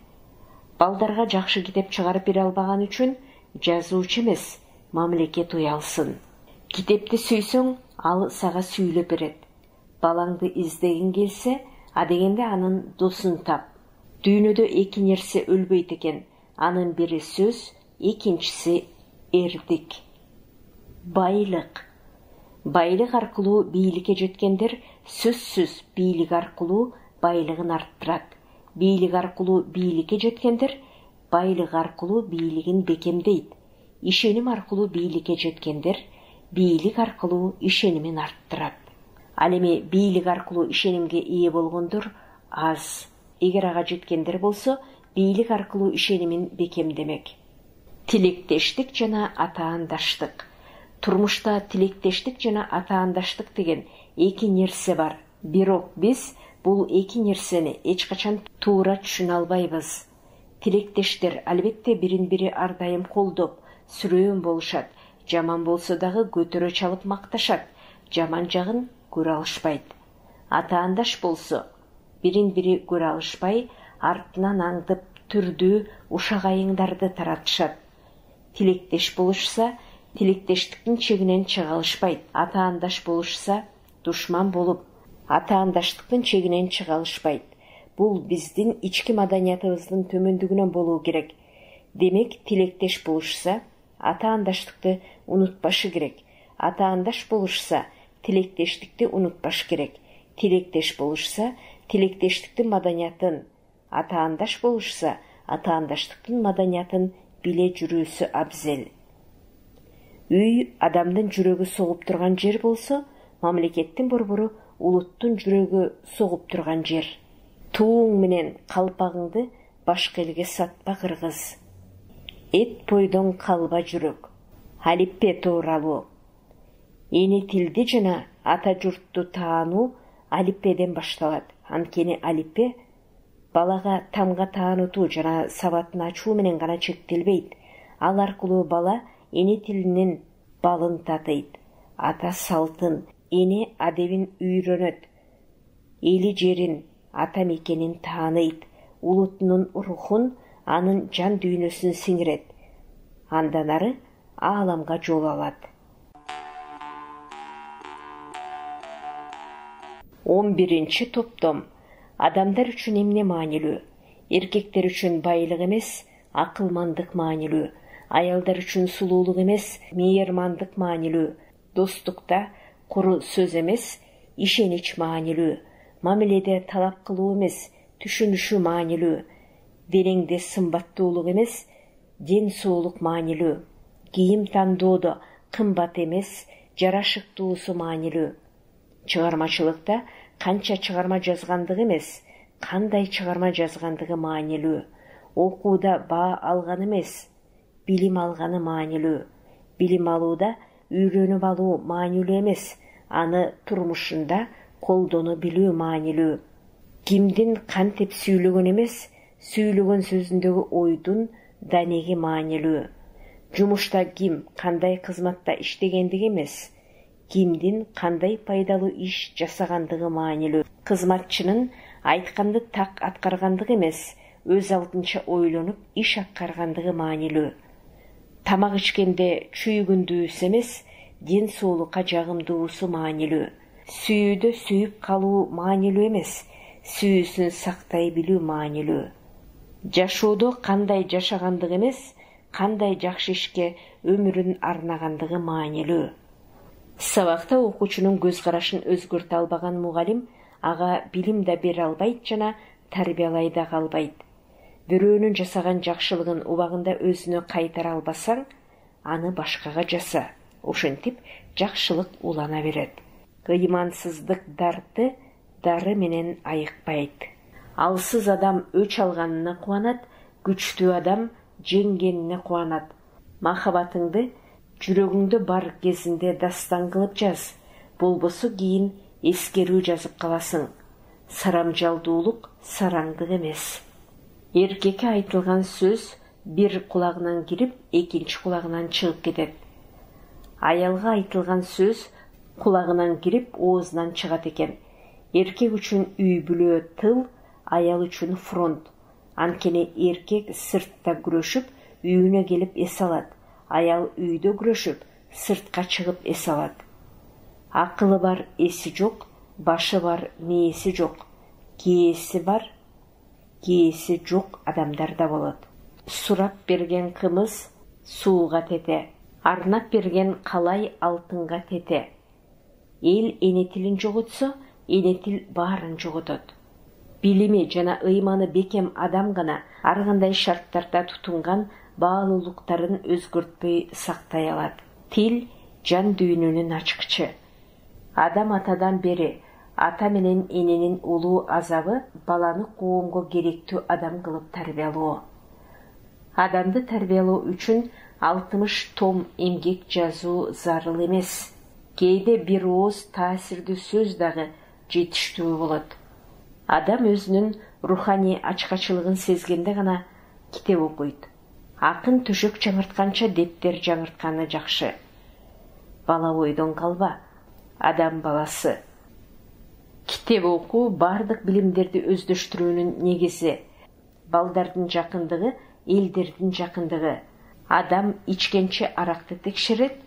Балдарга жакшы китеп чыгарып бере албаган үчүн жазуучу эмес, мамлекет уялсын. Китепти сүйсөң, ал сага сүйлөп берет. Балаңды издегиң келсе, адегенде анын досун тап. Дүйнөдө эки нерсе өлбөйт экен. Анын бири сөз, экинчиси эрдик. Байлык. Байлык аркылуу бийликке жеткендер сөзсүз бийлик аркылуу байлыгын арттырат. Бийлик аркылуу бийликке жеткендер байлык аркылуу бийлигин бекемдейт. Ишеним аркылуу бийликке жеткендер бийлик аркылуу ишенимин арттырат. Ал эми бийлик аркылуу ишенимге ээ болгондор аз. Эгер ага жеткендер болсо, бийлик аркылуу ишенимин бекемдемек. Тилектештик жана атаандаштык. Турмушта тилектештик жана атаандаштык деген эки нерсе бар. Бирок биз бул эки нерсени эч качан туура түшүнө албайбыз. Тилектештер албетте бирин-бири ар дайым колдоп, сүрөөн болушат. Жаман болсо дагы көтөрө чалып макташат. Жаман жагын көрө алышпайт. Атаандаш болсо, бирин-бири көрө алышпай, артынан аңдып, түрдүү ушак айыңдарды таратышат. Тилектеш болушса, тилектештиктин чегинен чыга алышпайт. Атаандаш болушса, душман болуп, атаандаштыктын чегинен чыга алышпайт. Бул биздин ички маданиятыбыздын төмөндүгүнөн болуу керек. Демек, тилектеш болушса, атаандаштыкты унутпашы керек. Атаандаш болушса, тилектештикти унутпаш керек. Тилектеш болушса, тилектештиктин маданиятын, атаандаш болушса, атаандаштыктын маданиятын биле жүрүүсү абзел. Үй адамдын жүрөгү согуп турган жер болсо, мамлекеттин борбору улуттун жүрөгү согуп турган жер. Тууң менен калпагыңды башка элге сатпа кыргыз. Эт бойдон калба жүрөк. Алиппе тууралуу. Эне тилди жана ата журтту таануу алиппеден башталат. Анткени алиппе балага тамга таанутуу жана сабатын ачуу менен гана чектелбейт. Ал аркылуу бала эне тилинин балын татыйт. Ата салтын, эне адебин үйрөнөт. Эли жерин, ата мекенин тааныйт. Улутунун рухун, анын жан дүйнөсүн сиңирет. Андан ары ааламга жол алат. 11-чи топтом. Адамдар үчүн эмне маанилүү? Эркектер үчүн байлык эмес, акылмандык маанилүү. Аялдар үчүн сулуулук эмес, мейирмандык маанилүү. Достукта куру сөз эмес, ишенич маанилүү. Мамиледе талап кылуу эмес, түшүнүшү маанилүү. Денеңде сымбаттуулук эмес, ден соолук маанилүү. Кийим тандоодо кымбат эмес, жарашыктуусу маанилүү. Чыгармачылыкта канча чыгарма жазгандыгы эмес, кандай чыгарма жазгандыгы маанилүү. Окууда баа алганы эмес, билим алганы маанилүү. Билим алууда үйрөнүп алуу маанилүү эмес, аны турмушунда колдоно билүү маанилүү. Кимдин кантип сүйлөгөн эмес, сүйлөгөн сөзүндөгү ойдун данеги маанилүү. Жумушта ким кандай кызматта иштегендиги эмес, кимдин кандай пайдалуу иш жасагандыгы маанилүү. Кызматчынын айтканды так аткаргандыгы эмес, өз алдынча ойлонуп иш аткаргандыгы маанилүү. Тамак ичкенде чүйгүндүүсү эмес, ден соолукка жагымдуусу маанилүү. Сүйүүдө сүйүп калуу маанилүү эмес, сүйүүсүн сактай билүү маанилүү. Жашоодо кандай жашагандыгы эмес, кандай жакшы ишке өмүрүн арнагандыгы маанилүү. Сабакта окуучунун көз карашын өзгөртө албаган мугалим ага билим да бере албайт жана тарбиялай да калбайт. Бирөөнүн жасаган жакшылыгын убагында өзүнө кайтара албасаң, аны башкага жаса. Ошентип жакшылык улана берет. Ыймансыздык дары менен айыкпайт. Алсыз адам өч алганына кубанат, күчтүү адам жеңгенине кубанат. Махабатыңды жүрөгүңдө бар кезинде дастан кылып жаз. Болбосо кийин эскерүү жазып каласың. Сарамжалдуулук сараңдык эмес. Эркекке айтылган сөз бир кулагынан кирип, экинчи кулагынан чыгып кетет. Аялга айтылган сөз кулагынан кирип, оозунан чыгат экен. Эркек үчүн үй бүлө тыл, аял үчүн фронт. Анткени эркек сыртта күрөшүп, үйүнө келип эс алат. Аял үйдө күрөшүп, сыртка чыгып эс алат. Акылы бар, эси жок, башы бар, мээси жок. Кээси бар, кээси жок адамдар да болот. Сурап берген кымыз сууга тете. Арнап берген калай алтынга тете. Эл эне тилин жоготсо, эне тил баарын жоготот. Билими жана ыйманы бекем адам гана ар кандай шарттарда тутунган баалуулуктарын өзгөртпөй сактай алат. Тил жан дүйнөнүн ачкычы. Адам атадан бери ата менен эненин улуу азабы баланы коомго керектүү адам кылып тарбиялоо. Адамды тарбиялоо үчүн 60 том эмгек жазуу зарыл эмес. Кээде бир ооз таасирдүү сөз дагы жетиштүү болот. Адам өзүнүн руханий ачкачылыгын сезгенде гана китеп окуйт. Акын төшөк жаңыртканча дептер жаңыртканы жакшы. Бала бойдон калба, адам баласы. Китеп окуу бардык билимдерди өздөштүрүүнүн негизи. Балдардын жакындыгы, элдердин жакындыгы. Адам ичкенче аракты текшерет,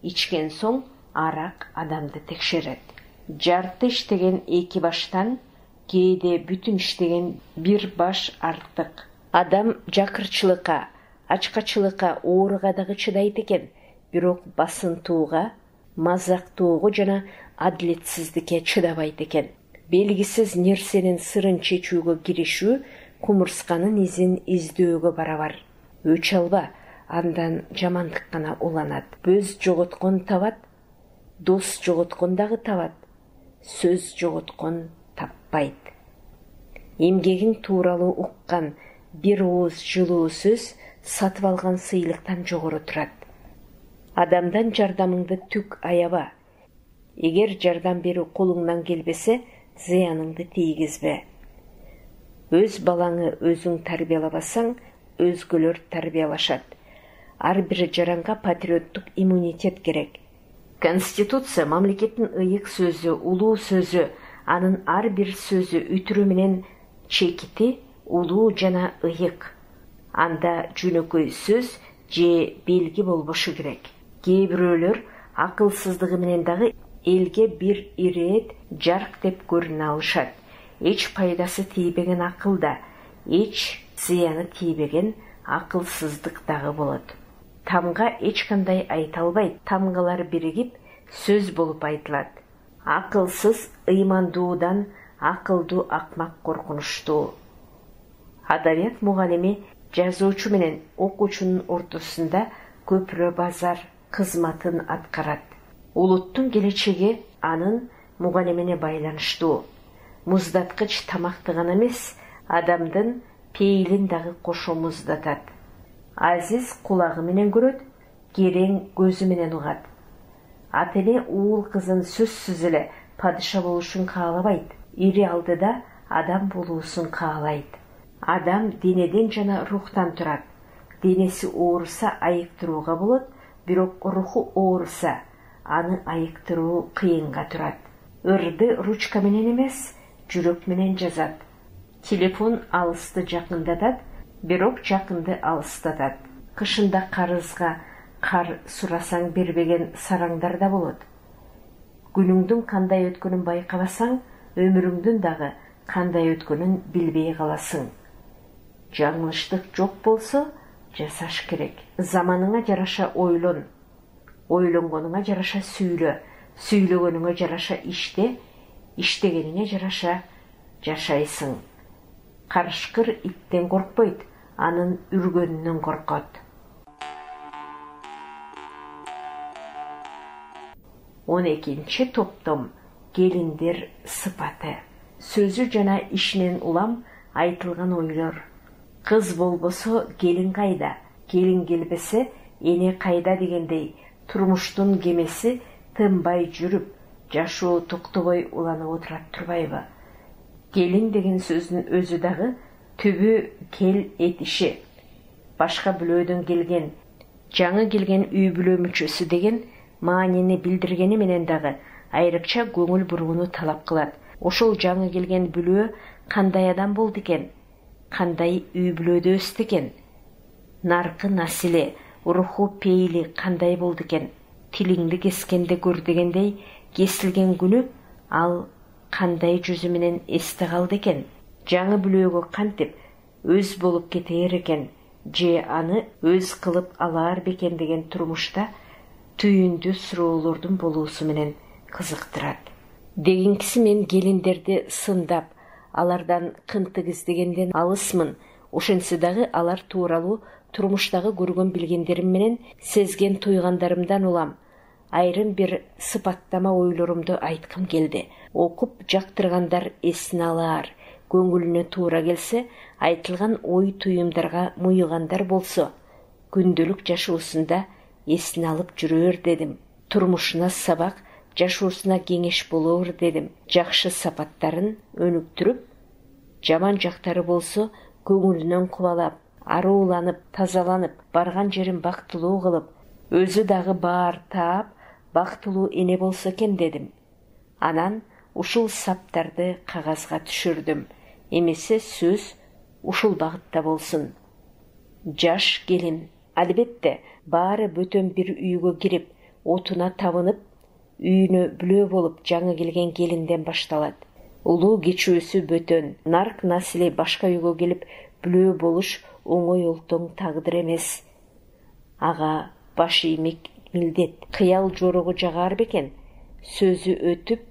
ичкен соң арак адамды текшерет. Жарты иштеген эки баштан, кээде бүтүн иштеген бир баш артык. Адам жакырчылыкка, ачкачылыкка, ооруга дагы чыдайт экен, бирок басынтууга, мазактоого жана адилетсиздикке чыдабайт экен. Белгисиз нерсенин сырын чечүүгө киришүү кумурсканын изин издөөгө барабар. Өч алба, андан жамандык гана уланат. Көз жоготкон табат, дос жоготкон дагы табат, сөз жоготкон таппайт. Эмгегин тууралуу уккан бир ооз жылуу сөз сатып алган сыйлыктан жогору турат. Адамдан жардамыңды түк аяба. Эгер жардам берүү колуңдан келбесе, зыяныңды тийгизбе. Өз балаңы өзүң тарбиялабасаң, өзгөлөр тарбиялашат. Ар бир жаранга патриоттук иммунитет керек. Конституция мамлекеттин ыйык сөзү, улуу сөзү, анын ар бир сөзү үтүрү менен чекити улуу жана ыйык. Анда жөнөкөй сөз же белги болбошу керек. Кээ бирөөлөр акылсыздыгы менен дагы элге бир ирет, жарк деп көрүнө алышат. Эч пайдасы тийбеген акылда, эч зыяны тийбеген акылсыздык дагы болот. Тамга эч кандай айта албайт. Тамгалар биригип сөз болуп айтылат. Акылсыз ыймандуудан акылдуу акмак коркунучтуу. Адабият мугалими жазуучу менен окуучунун ортосунда көпүрө базар кызматын аткарат. Улуттун келечеги анын мугалимине байланыштуу. Муздаткыч тамакты гана эмес, адамдын пейилин дагы кошо муздатат. Азиз кулагы менен көрөт, керең көзү менен угат. Ата эне уул кызын сөзсүз эле падыша болушун каалабайт. Ири алдыда адам болуусун каалайт. Адам денеден жана рухтан турат. Денеси ооруса айыктырууга болот, бирок руху ооруса аны айыктыруу кыйынга турат. Ырды ручка менен эмес, жүрөк менен жазат. Телефон алысты жакындатат, бирок жакынды алыстатат. Кышында карызга кар сурасаң бербеген сараңдар да болот. Күнүңдүн кандай өткөнүн байкабасаң, өмүрүңдүн дагы кандай өткөнүн билбей каласың. Жаңылыштык жок болсо жасаш керек. Заманыңа жараша ойлон, ойлонгонуңа жараша сүйлө, сүйлөгөнүңө жараша иште, иштегениңе жараша жашайсың. Карышкыр иттен коркпойт, анын үргөнүнөн коркот. 12-чи топтом келиндер сыпаты. Сөзү жана ишинен улам айтылган ойлор. Кыз болбосо келин кайда, келин келбесе эне кайда дегендей турмуштун кемеси тынбай жүрүп, жашоо токтобой уланып отурат турбайбы? Келин деген сөздүн өзү дагы түбү кел этиши. Башка бүлөөдөн келген, жаңы келген үй бүлө мүчөсү деген маанини билдиргени менен дагы айрыкча көңүл бурууну талап кылат. Ошол жаңы келген бүлөө кандай адам болду экен? Кандай үй бүлөдө өстү экен? Наркы насиле, руху пейли кандай болду экен? Тилиңди кескенде көр дегендей, кесилген күнү ал кандай жүзү менен эсте калды экен? Жаңы бүлөөгө кантип өз болуп кетээр экен, же аны өз кылып алаар бекен деген турмушта түйүндү суроолордун болуусу менен кызыктырат. Дегенкиси мен келиндерди сындап, алардан кынтык издегенден алысмын. Ошентсе дагы алар тууралуу турмуштагы көргөн билгендерим менен сезген туйгандарымдан улам. Айрым бир сыпаттама ойлорумду айткым келди. Окуп жактыргандар эсине алаар, көңүлүнө туура келсе, айтылган ой туюмдарга муйгандар болсо, күндөлүк жашоосунда эсине алып жүрөр дедим. Турмушуна сабак, жашоосуна кеңеш болоор дедим. Жакшы сапаттарын өнүктүрүп, жаман жактары болсо көңүлүнөн кубалап, арууланып, тазаланып, барган жерин бактылуу кылып, өзү дагы баар таап, бактылуу эне болсо экен дедим. Анан ушул саптарды кагазга түшүрдүм. Эмесе сөз ушул багытта болсун. Жаш келин, албетте, баары бөтөн бир үйгө кирип, отуна табынып, үйүнө бүлөө болуп жаңы келген келинден башталат. Улуу кечүүсү бөтөн, нарк насили башка үйгө келип бүлөө болуш оңой олтоң тагдыр эмес. Ага баш иймек милдет. Кыял жорогу жагар бекен? Сөзү өтүп,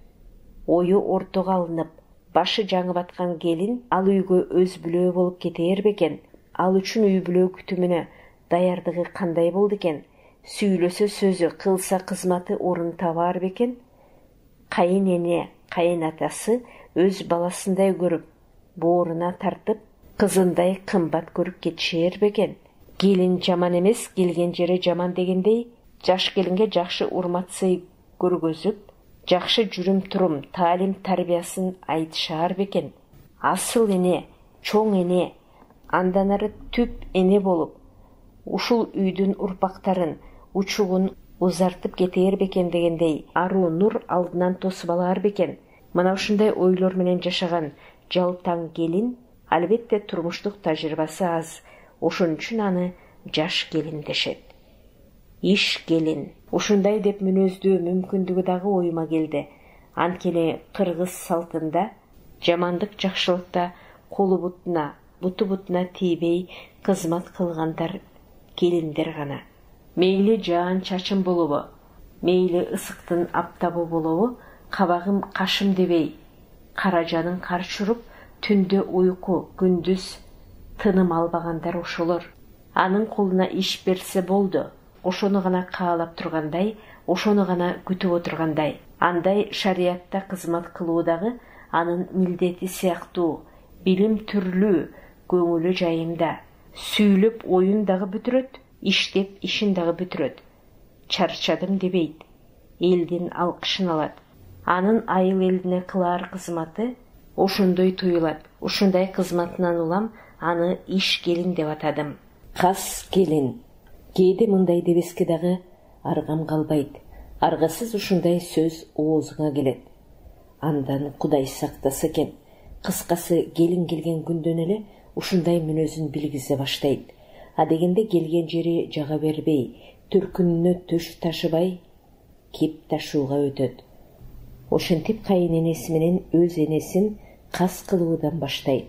ою ортого алынып, башы жаңы баткан келин ал үйгө өз бүлөө болуп кетээр бекен? Ал үчүн үй бүлөө күтүмүнө даярдыгы кандай болду экен? Сүйлөсө сөзү, кылса кызматы орун табаар бекен? Кайын эне, кайын атасы өз баласындай көрүп, бооруна тартып, кызындай кымбат көрүп кетишээр бекен? Келин жаман эмес, келген жери жаман дегендей, жаш келинге жакшы урмат сый көргөзүп, жакшы жүрүм турум, таалим тарбиясын айтышаар бекен? Асыл эне, чоң эне, андан ары түп эне болуп, ушул үйдүн урпактарын, учугун узартып кетээр бекен дегендей, аруу нур алдынан тосуп алаар бекен? Мына ушундай ойлор менен жашаган жалтаң келин албетте турмуштук тажрыйбасы аз. Ошон үчүн аны жаш келин дешет. Иш келин. Ушундай деп мүнөздөө мүмкүндүгү дагы оюма келди. Анткени кыргыз салтында жамандык жакшылыкта колу бутуна, буту бутуна тийбей кызмат кылгандар келиндер гана. Мейли жаан чачым болобу, мейли ысыктын аптабы болобу, кабагым кашым дебей, кара жанын карчуруп, түндө уйку, күндүз тыным албагандар ошолор. Анын колуна иш берсе болду, ошону гана каалап тургандай, ошону гана күтүп отургандай. Андай шариятта кызмат кылуу дагы анын милдети сыяктуу. Билим түрлүү, көңүлү жайында. Сүйлөп оюн дагы бүтүрөт, иштеп ишин дагы бүтүрөт. Чарчадым дебейт, элдин алкышын алат. Анын айыл элине кылаар кызматы ошондой туюлат. Ушундай кызматынан улам аны иш келин деп атадым. Кас келин. Кээде мындай дебеске дагы аргам калбайт. Аргасыз ушундай сөз оозуңа келет. Андан Кудай сактаса экен. Кыскасы, келин келген күндөн эле ушундай мүнөзүн билгизе баштайт. А дегенде келген жери жага бербей, төркүнүнө төш ташыбай, кеп ташууга өтөт. Ошентип кайын энеси менен өз энесин кас кылуудан баштайт.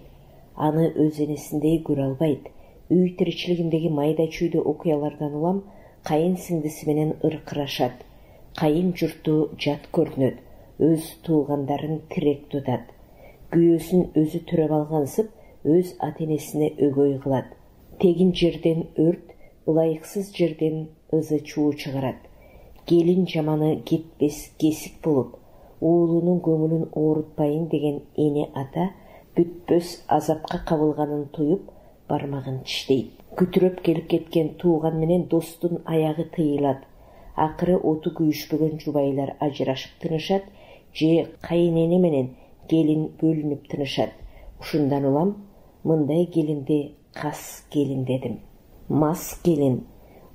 аны өз энесиндей көрө албайт. Үй тиричилигиндеги майда чүйдө окуялардан улам кайын сиңдиси менен ыркырашат. Кайын журту жат көрүнөт, өз туугандарын тирек тутат. Күйөөсүн өзү төрөп алгансып, өз ата-энесине өгөй кылат. Тегин жерден өрт, ылайыксыз жерден ызы чуу чыгарат. Келин жаманы кетпес кесик болуп, уулунун көңүлүн оорутпайын деген эне ата бүтпөс азапка кабылганын туюп, бармагын тиштейт. Күтүрөп келип кеткен тууган менен достун аягы тыйылат. Акыры оту күйүшпөгөн жубайлар ажырашып тынышат, же кайын эне менен келин бөлүнүп тынышат. Ушундан улам мындай келинди кас келин дедим. Мас келин.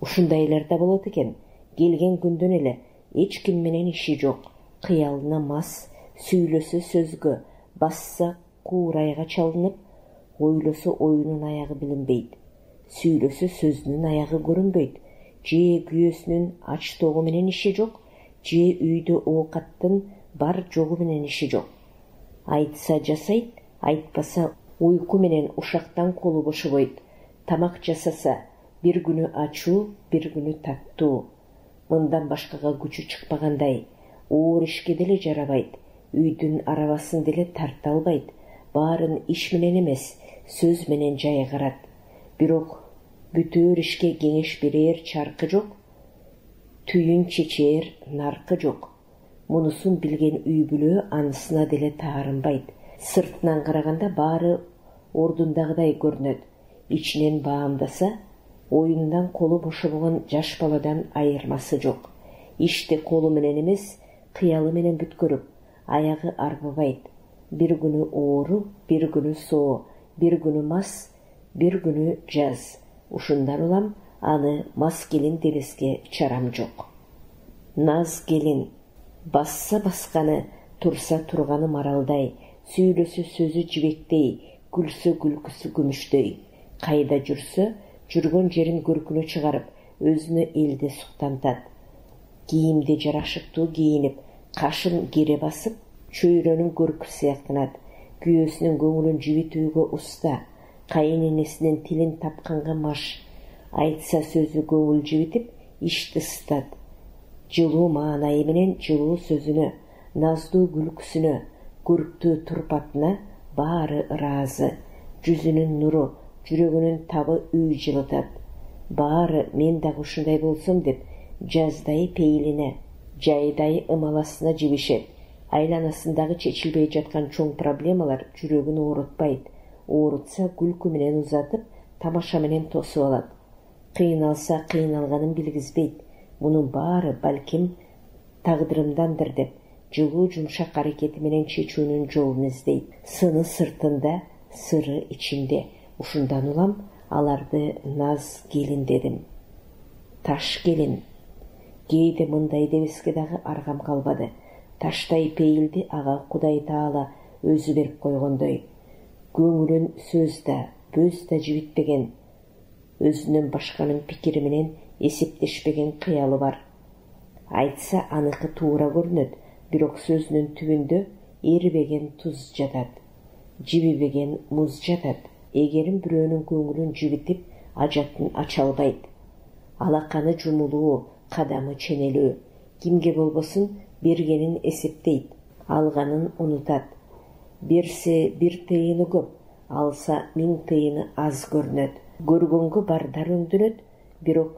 Ушундайлар да болот экен. Келген күндөн эле эч ким менен иши жок. Кыялына мас, сүйлөсө сөзгө, басса куурайга чалынып, ойлосо оюнун аягы билинбейт. Сүйлөсө сөзүнүн аягы көрүнбөйт. Же күйөөсүнүн ач тогу менен иши жок, же үйдө оокаттын бар жогу менен иши жок. Айтса жасайт, айтпаса уйку менен ушактан колу бошобойт. Тамак жасаса, бир күнү ачуу, бир күнү таттуу. Мындан башкага күчү чыкпагандай, оор ишке деле жарабайт, үйдүн арабасын деле тарта албайт. Баарын иш менен эмес, сөз менен жайгарат. Бирок бүтөөр ишке кеңеш берер чаркы жок, түйүн чечер наркы жок. Мунусун билген үй бүлө анысына деле таарынбайт. Сыртынан караганда баары ордундагыдай көрүнөт. Ичинен баамдаса, оюндан колу бошобогон жаш баладан айырмасы жок. Ишти колу менен эмес, кыялы менен бүткөрүп, аягы арбыбайт. Бир күнү оору, бир күнү соо, бир күнү мас, бир күнү жаз. Ушундан улам аны мас келин дебеске чарам жок. Наз келин. Басса басканы, турса турганы маралдай, сүйлөсө сөзү жибектей, күлсө күлкүсү күмүштөй. Кайда жүрсө, жүргөн жерин көркүнө чыгарып, өзүнө элди суктантат. Кийимди жарашыктуу кийинип, кашын кере басып, чөйрөнүн көркү сыяктанат. Күйөөсүнүн көңүлүн жибитүүгө уста, кайын энесинин тилин тапканга маш. Айтса сөзү көңүл жибитип, ишти ысытат. Жылуу маанайы менен жылуу сөзүнө, наздуу күлкүсүнө, көрктүү турпатына баары ыраазы. Жүзүнүн нуру, жүрөгүнүн табы үй жылытат. Баары мен дагы ушундай болсом деп, жаздай пейилине, жайдай ымаласына жибишет. Айланасындагы чечилбей жаткан чоң проблемалар жүрөгүн оорутпайт. Оорутса күлкү менен узатып, тамаша менен тосуп алат. Кыйналса кыйналганын билгизбейт. Мунун баары балким тагдырымдандыр деп, жылуу жумшак аракети менен чечүүнүн жолун издейт. Сыны сыртында, сыры ичинде. Ушундан улам аларды наз келин дедим. Таш келин. Кээде мындай дебеске дагы аргам калбады. Таштай пейилди ага Кудай Таала өзү берип койгондой. Көңүлүн сөз да, бөз да жибитпеген, өзүнүн башканын пикири менен эсептешпеген кыялы бар. Айтса аныкы туура көрүнөт, бирок сөзүнүн түбүндө эрибеген туз жатат, жибибеген муз жатат. Эгерим бирөөнүн көңүлүн жибитип, ажатын ача албайт. Алаканы жумулуу, кадамы ченелүү. Кимге болбосун бергенин эсептейт, алганын унутат. Берсе бир тыйыны көп, алса 1000 тыйыны аз көрүнөт. Көргөнгө бардар өндүрөт, бирок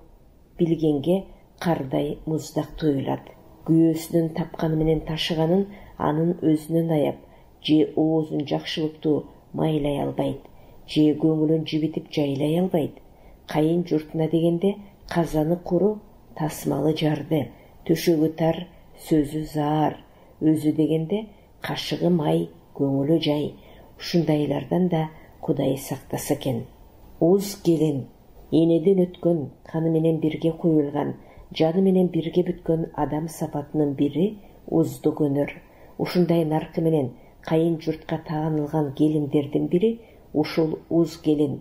билгенге кардай муздак туюлат. Күйөөсүнүн тапканы менен ташыганын анын өзүнөн аяп, же оозун жакшылыктуу майлай албайт, же көңүлүн жибитип жайлай албайт. Кайын журтуна дегенде казаны куру, тасмалы жарды, төшөгү тар, сөзү заар, өзү дегенде кашыгы май, көңүлү жай. Ушундайлардан да Кудай сактаса экен. Уз келин, энеден өткөн, каны менен бирге куюлган, жаны менен бирге бүткөн адам сапатынын бири уздук өнөр. Ушундай наркы менен кайын журтка таанылган келиндердин бири ушул уз келин.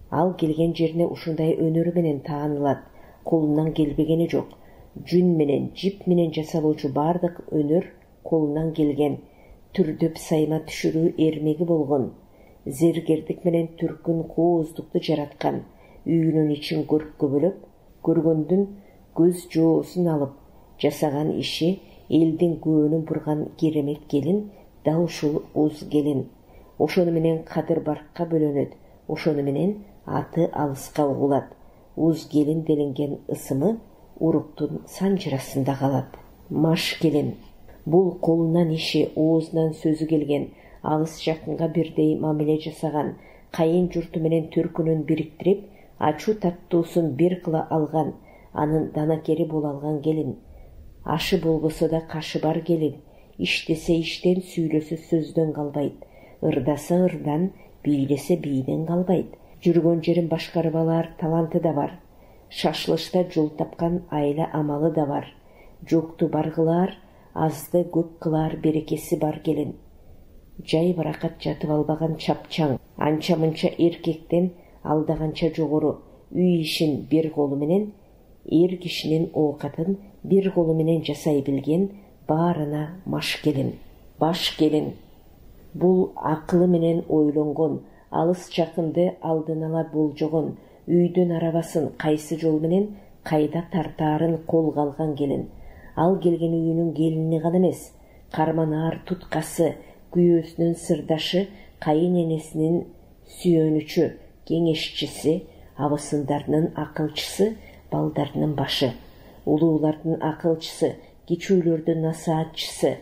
Ал келген жерине ушундай өнөрү менен таанылат. Колунан келбегени жок. Жүн менен, жип менен жасалуучу бардык өнөр колунан келген. Түрдөп сайма түшүрүү эрмеги болгон. зергердик менен түркүн кооздукту жараткан, үйүнүн ичин көрккө бөлөп, көргөндүн көз жоосун алып жасаган иши элдин көөнүн бурган керемет келин дал ушул уз келин. Ошону менен кадыр баркка бөлөнөт, ошону менен аты алыска угулат. Уз келин делинген ысымы уруктун санжырасында калат. Маш келин. Бул колунан иши, оозунан сөзү келген, алыс жакынга бирдей мамиле жасаган, кайын журту менен түркүнүн бириктирип, ачуу таттуусун бир кыла алган, анын данакери боло алган келин. Ашы болбосо да кашы бар келин. Иштесе иштен, сүйлөсө сөздөн калбайт. Ырдаса ырдан, бийлесе бийден калбайт. Жүргөн жерин башкарып алар таланты да бар. Шашылышта жол тапкан айла амалы да бар. Жокту бар кылар, азды көп кылар берекеси бар келин. Жай баракат жатып албаган чапчаң, анча-мынча эркектен алдаганча жогору, үй ишин бир колу менен, эр кишинин оокатын бир колу менен жасай билген, баарына маш келин. Баш келин. Бул акылы менен ойлонгон, алыс жакынды алдын ала болжогон, үйдүн арабасын кайсы жол менен кайда тартаарын колго алган келин. Ал келген үйүнүн келини гана эмес, карманаар туткасы, күйөөсүнүн сырдашы, кайын энесинин сүйөнүчү, кеңешчиси, абысындарынын акылчысы, балдарынын башы, улуулардын акылчысы, кичүүлөрдүн насаатчысы,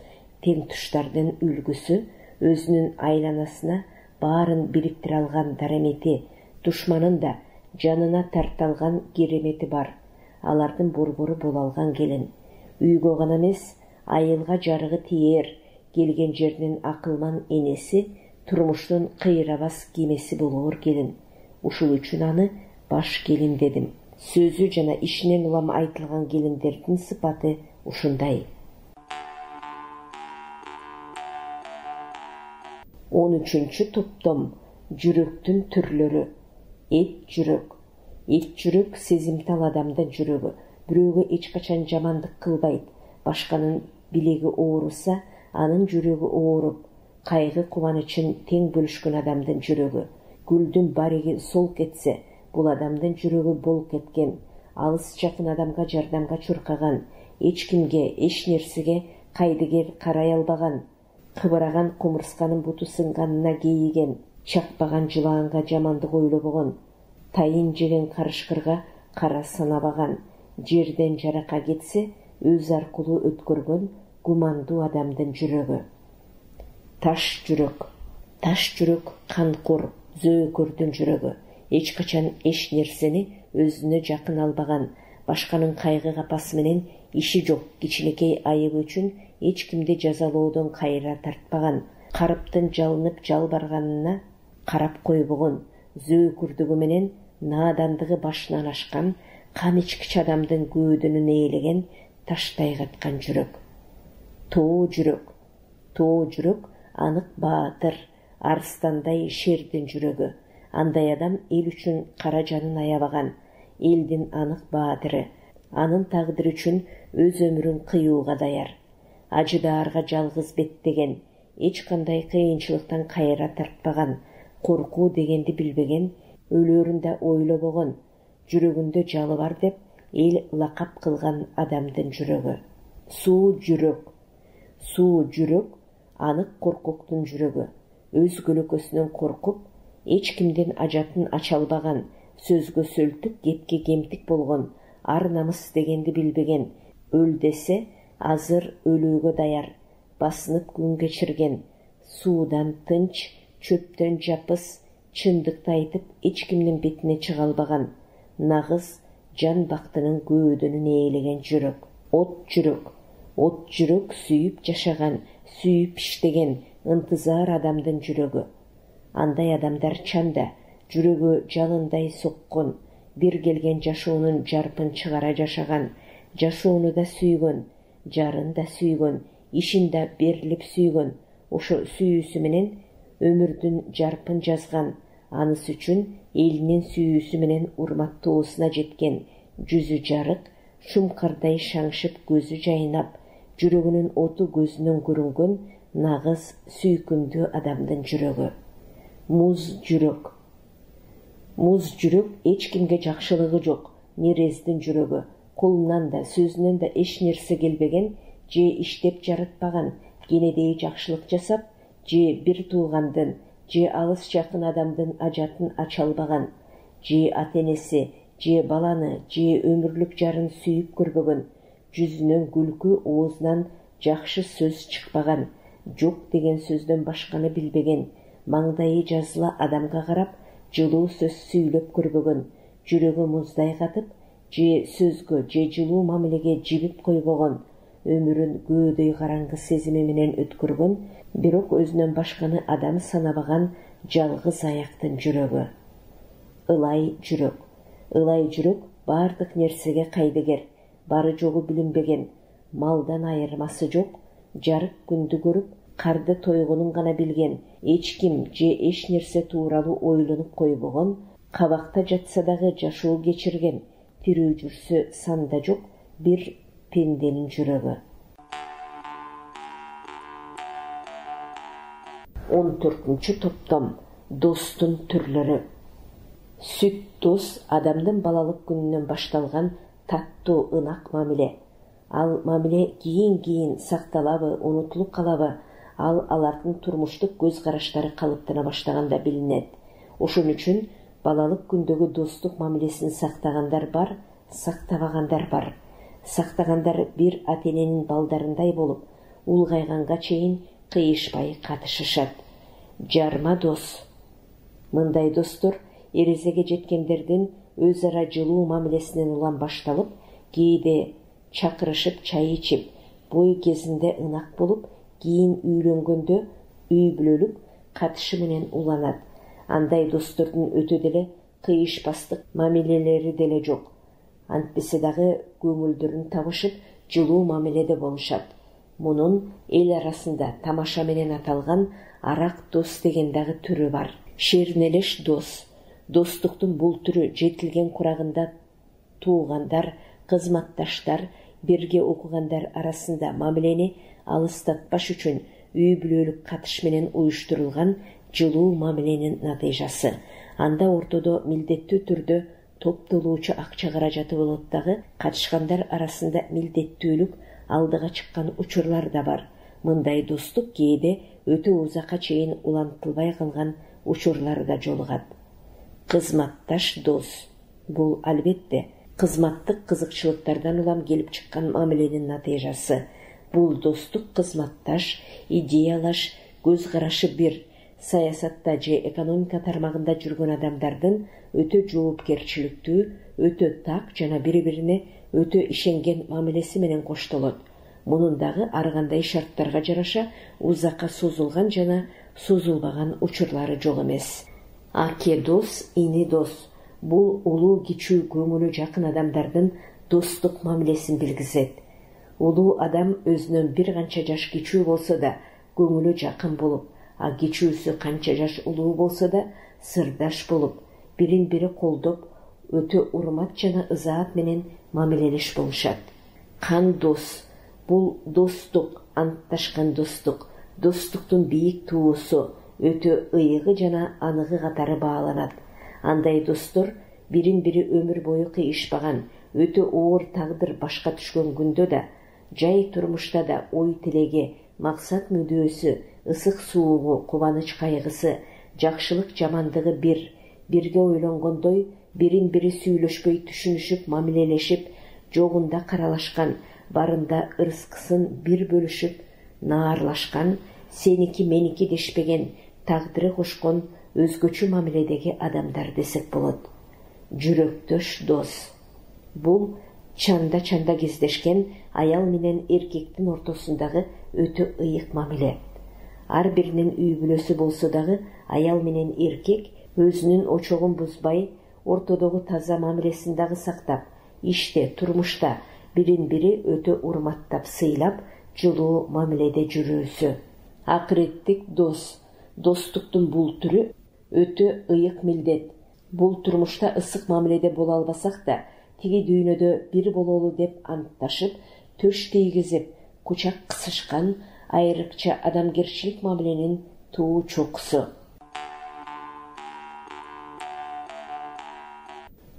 тең туштардын үлгүсү, өзүнүн айланасына баарын бириктире алган дарамети, душманын да жанына тарта алган керемети бар. Алардын борбору боло алган келин. Үйгө гана эмес, айылга жарыгы тиер, келген жердин акылман энеси, турмуштун кыйрабас кемеси болоор келин. Ушул үчүн аны баш келин дедим. Сөзү жана ишинен улам айтылган келиндердин сыпаты ушундай. 13-чү топтом жүрөктүн түрлөрү. Эт жүрөк. Эт жүрөк сезимтал адамдын жүрөгү. Бирөөгө эч качан жамандык кылбайт. Башканын билеги ооруса, анын жүрөгү ооруп, кайгы кубанычын тең бөлүшкөн адамдын жүрөгү. Гүлдүн бариги сол кетсе, бул адамдын жүрөгү бол кеткен. Алыс жакын адамга жардамга чуркаган, эч кимге, эч нерсеге кайдыгер карай албаган, кыбыраган кумурсканын буту сынганына кейиген, чакпаган жылаанга жамандык ойлобогон, тайын жеген карышкырга кара санабаган, жерден жарака кетсе, өз аркылуу өткөргөн гумандуу адамдын жүрөгү. Таш жүрөк. Таш жүрөк канкор, зөөкөрдүн жүрөгү. Эч качан эч нерсени өзүнө жакын албаган, башканын кайгы капасы менен иши жок кичинекей айыбы үчүн эч кимди жазалоодон кайра тартпаган, карыптын жалынып жалбарганына карап койбогон, зөөкүрдүгү менен наадандыгы башынан ашкан, кан ичкич адамдын көөдөнүн ээлеген, таштай каткан жүрөк. Тоо жүрөк. Тоо жүрөк анык баатыр, арстандай шердин жүрөгү. Андай адам эл үчүн кара жанын аябаган, элдин анык баатыры, анын тагдыры үчүн өз өмүрүн кыюуга даяр. Ажыдаарга жалгыз беттеген, эч кандай кыйынчылыктан кайра тартпаган, коркуу дегенди билбеген, өлөрүн да ойлобогон, жүрөгүндө жалы бар деп эл лакап кылган адамдын жүрөгү. Суу жүрөк. Суу жүрөк анык коркоктун жүрөгү. Өз көлөкөсүнөн коркуп, эч кимдин ажатын ача албаган, сөзгө сөлтүк, кепке кемтик болгон, ар намыс дегенди билбеген, өл десе азыр өлүүгө даяр, басынып күн кечирген, суудан тынч, чөптөн жапыс, чындыкты айтып эч кимдин бетине чыга албаган, нагыз жан бактынын көөдөнүн ээлеген жүрөк. От жүрөк. От жүрөк сүйүп жашаган, сүйүп иштеген, ынтызар адамдын жүрөгү. Андай адамдар чанда, жүрөгү жалындай соккон, бир келген жашоонун жарпын чыгара жашаган, жашоону да сүйгөн, жарын да сүйгөн, ишин да берилип сүйгөн, ошо сүйүүсү менен өмүрдүн жарпын жазган, анысы үчүн элинин сүйүүсү менен урматтоосуна жеткен, жүзү жарык, шумкардай шаңшып көзү жайнап, жүрөгүнүн оту көзүнөн көрүнгөн, нагыз сүйкүмдүү адамдын жүрөгү. Муз жүрөк. Муз жүрөк эч кимге жакшылыгы жок, нерездин жүрөгү. Колунан да, сөзүнөн да эч нерсе келбеген, же иштеп жаратпаган, кенедей жакшылык жасап, же бир туугандын, же алыс жакын адамдын ажатын ача албаган, же ата-энеси, же баланы, же өмүрлүк жарын сүйүп көрбөгөн, жүзүнөн күлкү, оозунан жакшы сөз чыкпаган, жок деген сөздөн башканы билбеген, маңдайы жазыла адамга карап, жылуу сөз сүйлөп көрбөгөн, жүрөгү муздай катып, же сөзгө, же жылуу мамилеге жибип койбогон, өмүрүн көөдөй караңгы сезими менен өткөргөн, бирок өзүнөн башканы адам санабаган жалгыз аяктын жүрөгү. Ылай жүрөк. Ылай жүрөк бардык нерсеге кайдыгер, бары жогу билинбеген, малдан айырмасы жок, жарык күндү көрүп, карды тойгонун гана билген, эч ким же эч нерсе тууралуу ойлонуп койбогон, кабакта жатса дагы жашоо кечирген, тирүү жүрсө санда жок бир пенденин жүрөгү. 14-топтом. Достун түрлөрү. Сүт дос адамдын балалык күнүнөн башталган таттуу ынак мамиле. Ал мамиле кийин сакталабы, унутулуп калабы, ал алардын турмуштук көз караштары калыптана баштаганда билинет. Ошон үчүн балалык күндөгү достук мамилесин сактагандар бар, сактабагандар бар. Сактагандар бир ата-эненин балдарындай болуп, улгайганга чейин кыйышпай катышышат. Жарма дос. Мындай достор эрезеге жеткендердин өз ара жылуу мамилесинен улам башталып, кээде чакырышып чай ичип, бой кезинде ынак болуп, кийин үйлөнгөндө үй бүлөлүк катышы менен уланат. Андай достордун өтө деле кыйышпастык мамилелери деле жок. Антпесе дагы көңүлдөрүн табышып, жылуу мамиледе болушат. Мунун эл арасында тамаша менен аталган арак дос деген дагы түрү бар. Шермелеш дос. Достуктун бул түрү жетилген курагында туугандар, кызматташтар, бирге окугандар арасында мамилени алыстатпаш үчүн үй бүлөлүк катыш менен уюштурулган жылуу мамиленин натыйжасы. Анда ортодо милдеттүү түрдө топтолуучу акча каражаты болот дагы, катышкандар арасында милдеттүүлүк алдыга чыккан учурлар да бар. Мындай достук кээде өтө узакка чейин улантылбай калган учурлар да жолугат. Кызматташ дос. Бул албетте кызматтык кызыкчылыктардан улам келип чыккан мамиленин натыйжасы. Бул достук кызматташ, идеялаш, көз карашы бир, саясатта же экономика тармагында жүргөн адамдардын өтө жоопкерчиликтүү, өтө так жана бири-бирине өтө ишенген мамилеси менен коштолот. Мунун дагы ар кандай шарттарга жараша узакка созулган жана созулбаган учурлары жок эмес. Аке дос, ини дос. Бул улуу кичүү көңүлү жакын адамдардын достук мамилесин билгизет. Улуу адам өзүнөн бир канча жаш кичүү болсо да көңүлү жакын болуп, а кичүүсү канча жаш улуу болсо да сырдаш болуп, бирин-бири колдоп, өтө урмат жана ызаат менен мамилелеш болушат. Кан дос. Бул достук, антташкан достук, достуктун бийик туусу, өтө ыйыгы жана аныгы катары бааланат. Андай достор бирин-бири өмүр бою кыйышпаган, өтө оор тагдыр башка түшкөн күндө да, жай турмушта да ой тилеги, максат мүдөөсү, ысык суугу, кубаныч кайгысы, жакшылык жамандыгы бирге ойлонгондой, бирин-бири сүйлөшпөй түшүнүшүп, мамилелешип, жогунда каралашкан, барында ырыскысын бир бөлүшүп, наарлашкан, сеники меники дешпеген, тагдыры кошкон өзгөчө мамиледеги адамдар десек болот. Жүрөктөш дос. Бул чанда кездешкен аял менен эркектин ортосундагы өтө ыйык мамиле. Ар биринин үй бүлөсү болсо дагы аял менен эркек өзүнүн очогун бузбай, ортодогу таза мамилесин дагы сактап, иште, турмушта бирин-бири өтө урматтап, сыйлап, жылуу мамиледе жүрүүсү. Акыреттик дос. Достуктун бул түрү өтө ыйык милдет. Бул турмушта ысык мамиледе боло албасак да, тиги дүйнөдө бир бололу деп антташып, төш тийгизип, кучак кысышкан айрыкча адамгерчилик мамиленин туу чокусу.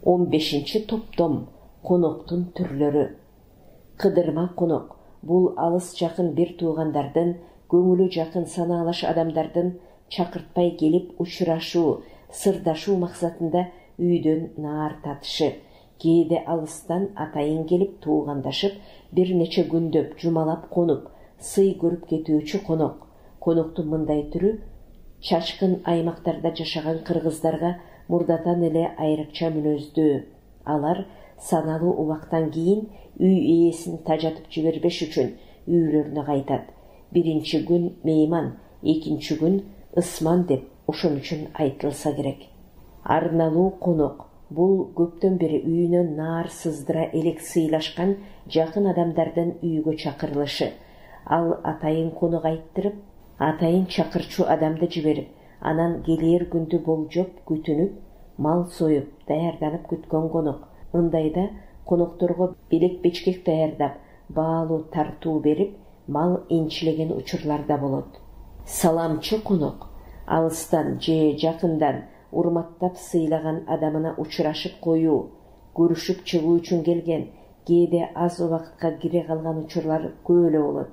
15 топтом коноктун түрлөрү. Кыдырма конок бул алыс жакын бир туугандардын, көңүлү жакын санаалаш адамдардын чакыртпай келип учурашуу, сырдашуу максатында үйдөн наар татышы. Кээде алыстан атайын келип туугандашып, бир нече күндөп жумалап конуп, сый көрүп кетүүчү конок. Коноктун мындай түрү чачкын аймактарда жашаган кыргыздарга мурдатан эле айрыкча мүнөздүү. Алар саналуу убактан кийин үй ээсин тажатып жибербеш үчүн үйлөрүнө кайтат. Биринчи күн мейман, экинчи күн ысман деп ошон үчүн айтылса керек. Арналуу конок бул көптөн бери үйүнөн наар сыздыра элек сыйлашкан жакын адамдардын үйгө чакырылышы. Ал атайын конок айттырып, атайын чакырчу адамды жиберип, анан келээр күндү болжоп күтүнүп, мал союп, даярданып күткөн конок. Мындайда конокторго белек бечкек даярдап, баалуу тартуу берип, мал энчилеген учурлар да болот. Саламчы конок алыстан же жакындан урматтап сыйлаган адамына учурашып коюу, көрүшүп чыгуу үчүн келген, кээде аз убакытка кире калган учурлар көп эле болот.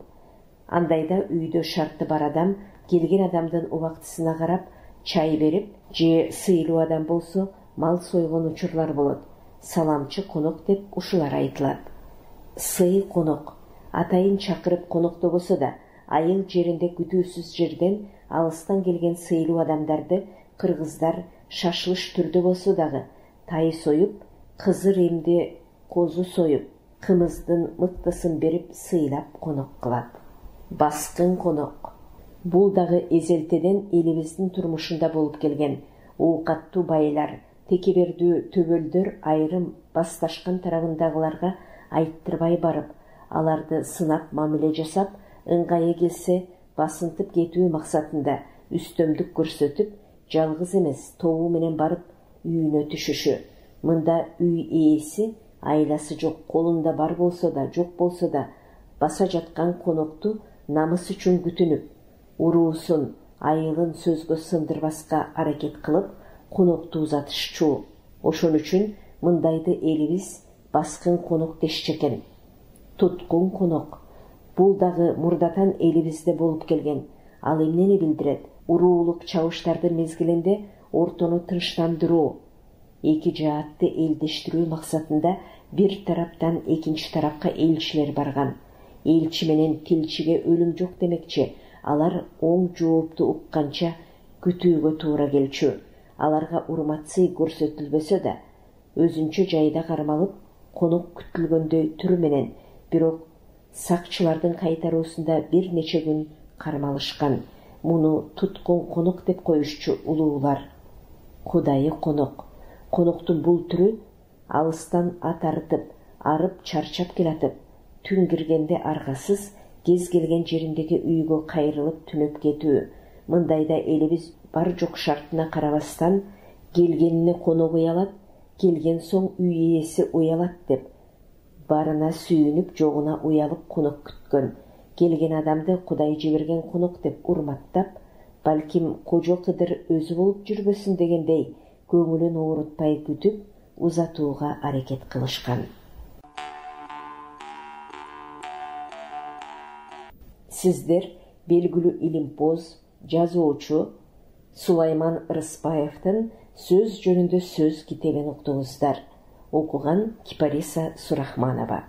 Андайда үйдө шарты бар адам келген адамдын убактысына карап чай берип, же сыйлуу адам болсо мал сойгон учурлар болот. Саламчы конок деп ушулар айтылат. Сый конок атайын чакырып коноктобосо да, айыл жеринде күтүүсүз жерден алыстан келген сыйлуу адамдарды кыргыздар шашылыш түрдө болсо дагы тай союп, кызыр эмди козу союп, кымыздын мыктысын берип сыйлап конок кылат. Баскын конок бул дагы эзелтеден элибиздин турмушунда болуп келген. Оокаттуу байлар, текебердүү төбөлдөр айрым басташкан тарабындагыларга айттырбай барып, аларды сынап мамиле жасап, ыңгайы келсе басынтып кетүү максатында үстөмдүк көрсөтүп, жалгыз эмес тобу менен барып үйүнө түшүшү. Мында үй ээси айласы жок, колунда бар болсо да, жок болсо да баса жаткан конокту намыс үчүн күтүнүп, уруусун, айылын сөзгө сындырбаска аракет кылып, конокту узатышчу. Ошон үчүн мындайды элибиз баскын конок дешчү экен. Туткун конок бул дагы мурдатан элибизде болуп келген. Ал эмнени билдирет? Уруулук чабыштардын мезгилинде ортону тынчтандыруу, эки жаатты элдештирүү максатында бир тараптан экинчи тарапка элчилер барган. Элчи менен тилчиге өлүм жок демекчи, алар оң жоопту укканча күтүүгө туура келчү. Аларга урмат-сый көрсөтүлбөсө да, өзүнчө жайда кармалып, конок күтүлгөндөй түр менен, бирок сакчылардын кайтаруусунда бир нече күн кармалышкан. Муну туткун конок деп коюшчу улуулар. Кудайы конок. Коноктун бул түрү алыстан ат арытып, арып чарчап келатып, түн киргенде аргасыз кез келген жериндеги үйгө кайрылып түнөп кетүү. Мындайда элибиз бар жок шартына карабастан келгенине конок уялат, келген соң үй ээси уялат деп барына сүйүнүп, жогуна уялып конок күткөн. Келген адамды Кудай жиберген конок деп урматтап, балким кожо Кыдыр өзү болуп жүрбөсүн дегендей көңүлүн оорутпай күтүп, узатууга аракет кылышкан. Сиздер белгилүү илимпоз, жазуучу Сулайман Рыспаевдин «Сөз жөнүндө сөз» китебин уктуңуздар. Окуган Кипариса Сурахманова.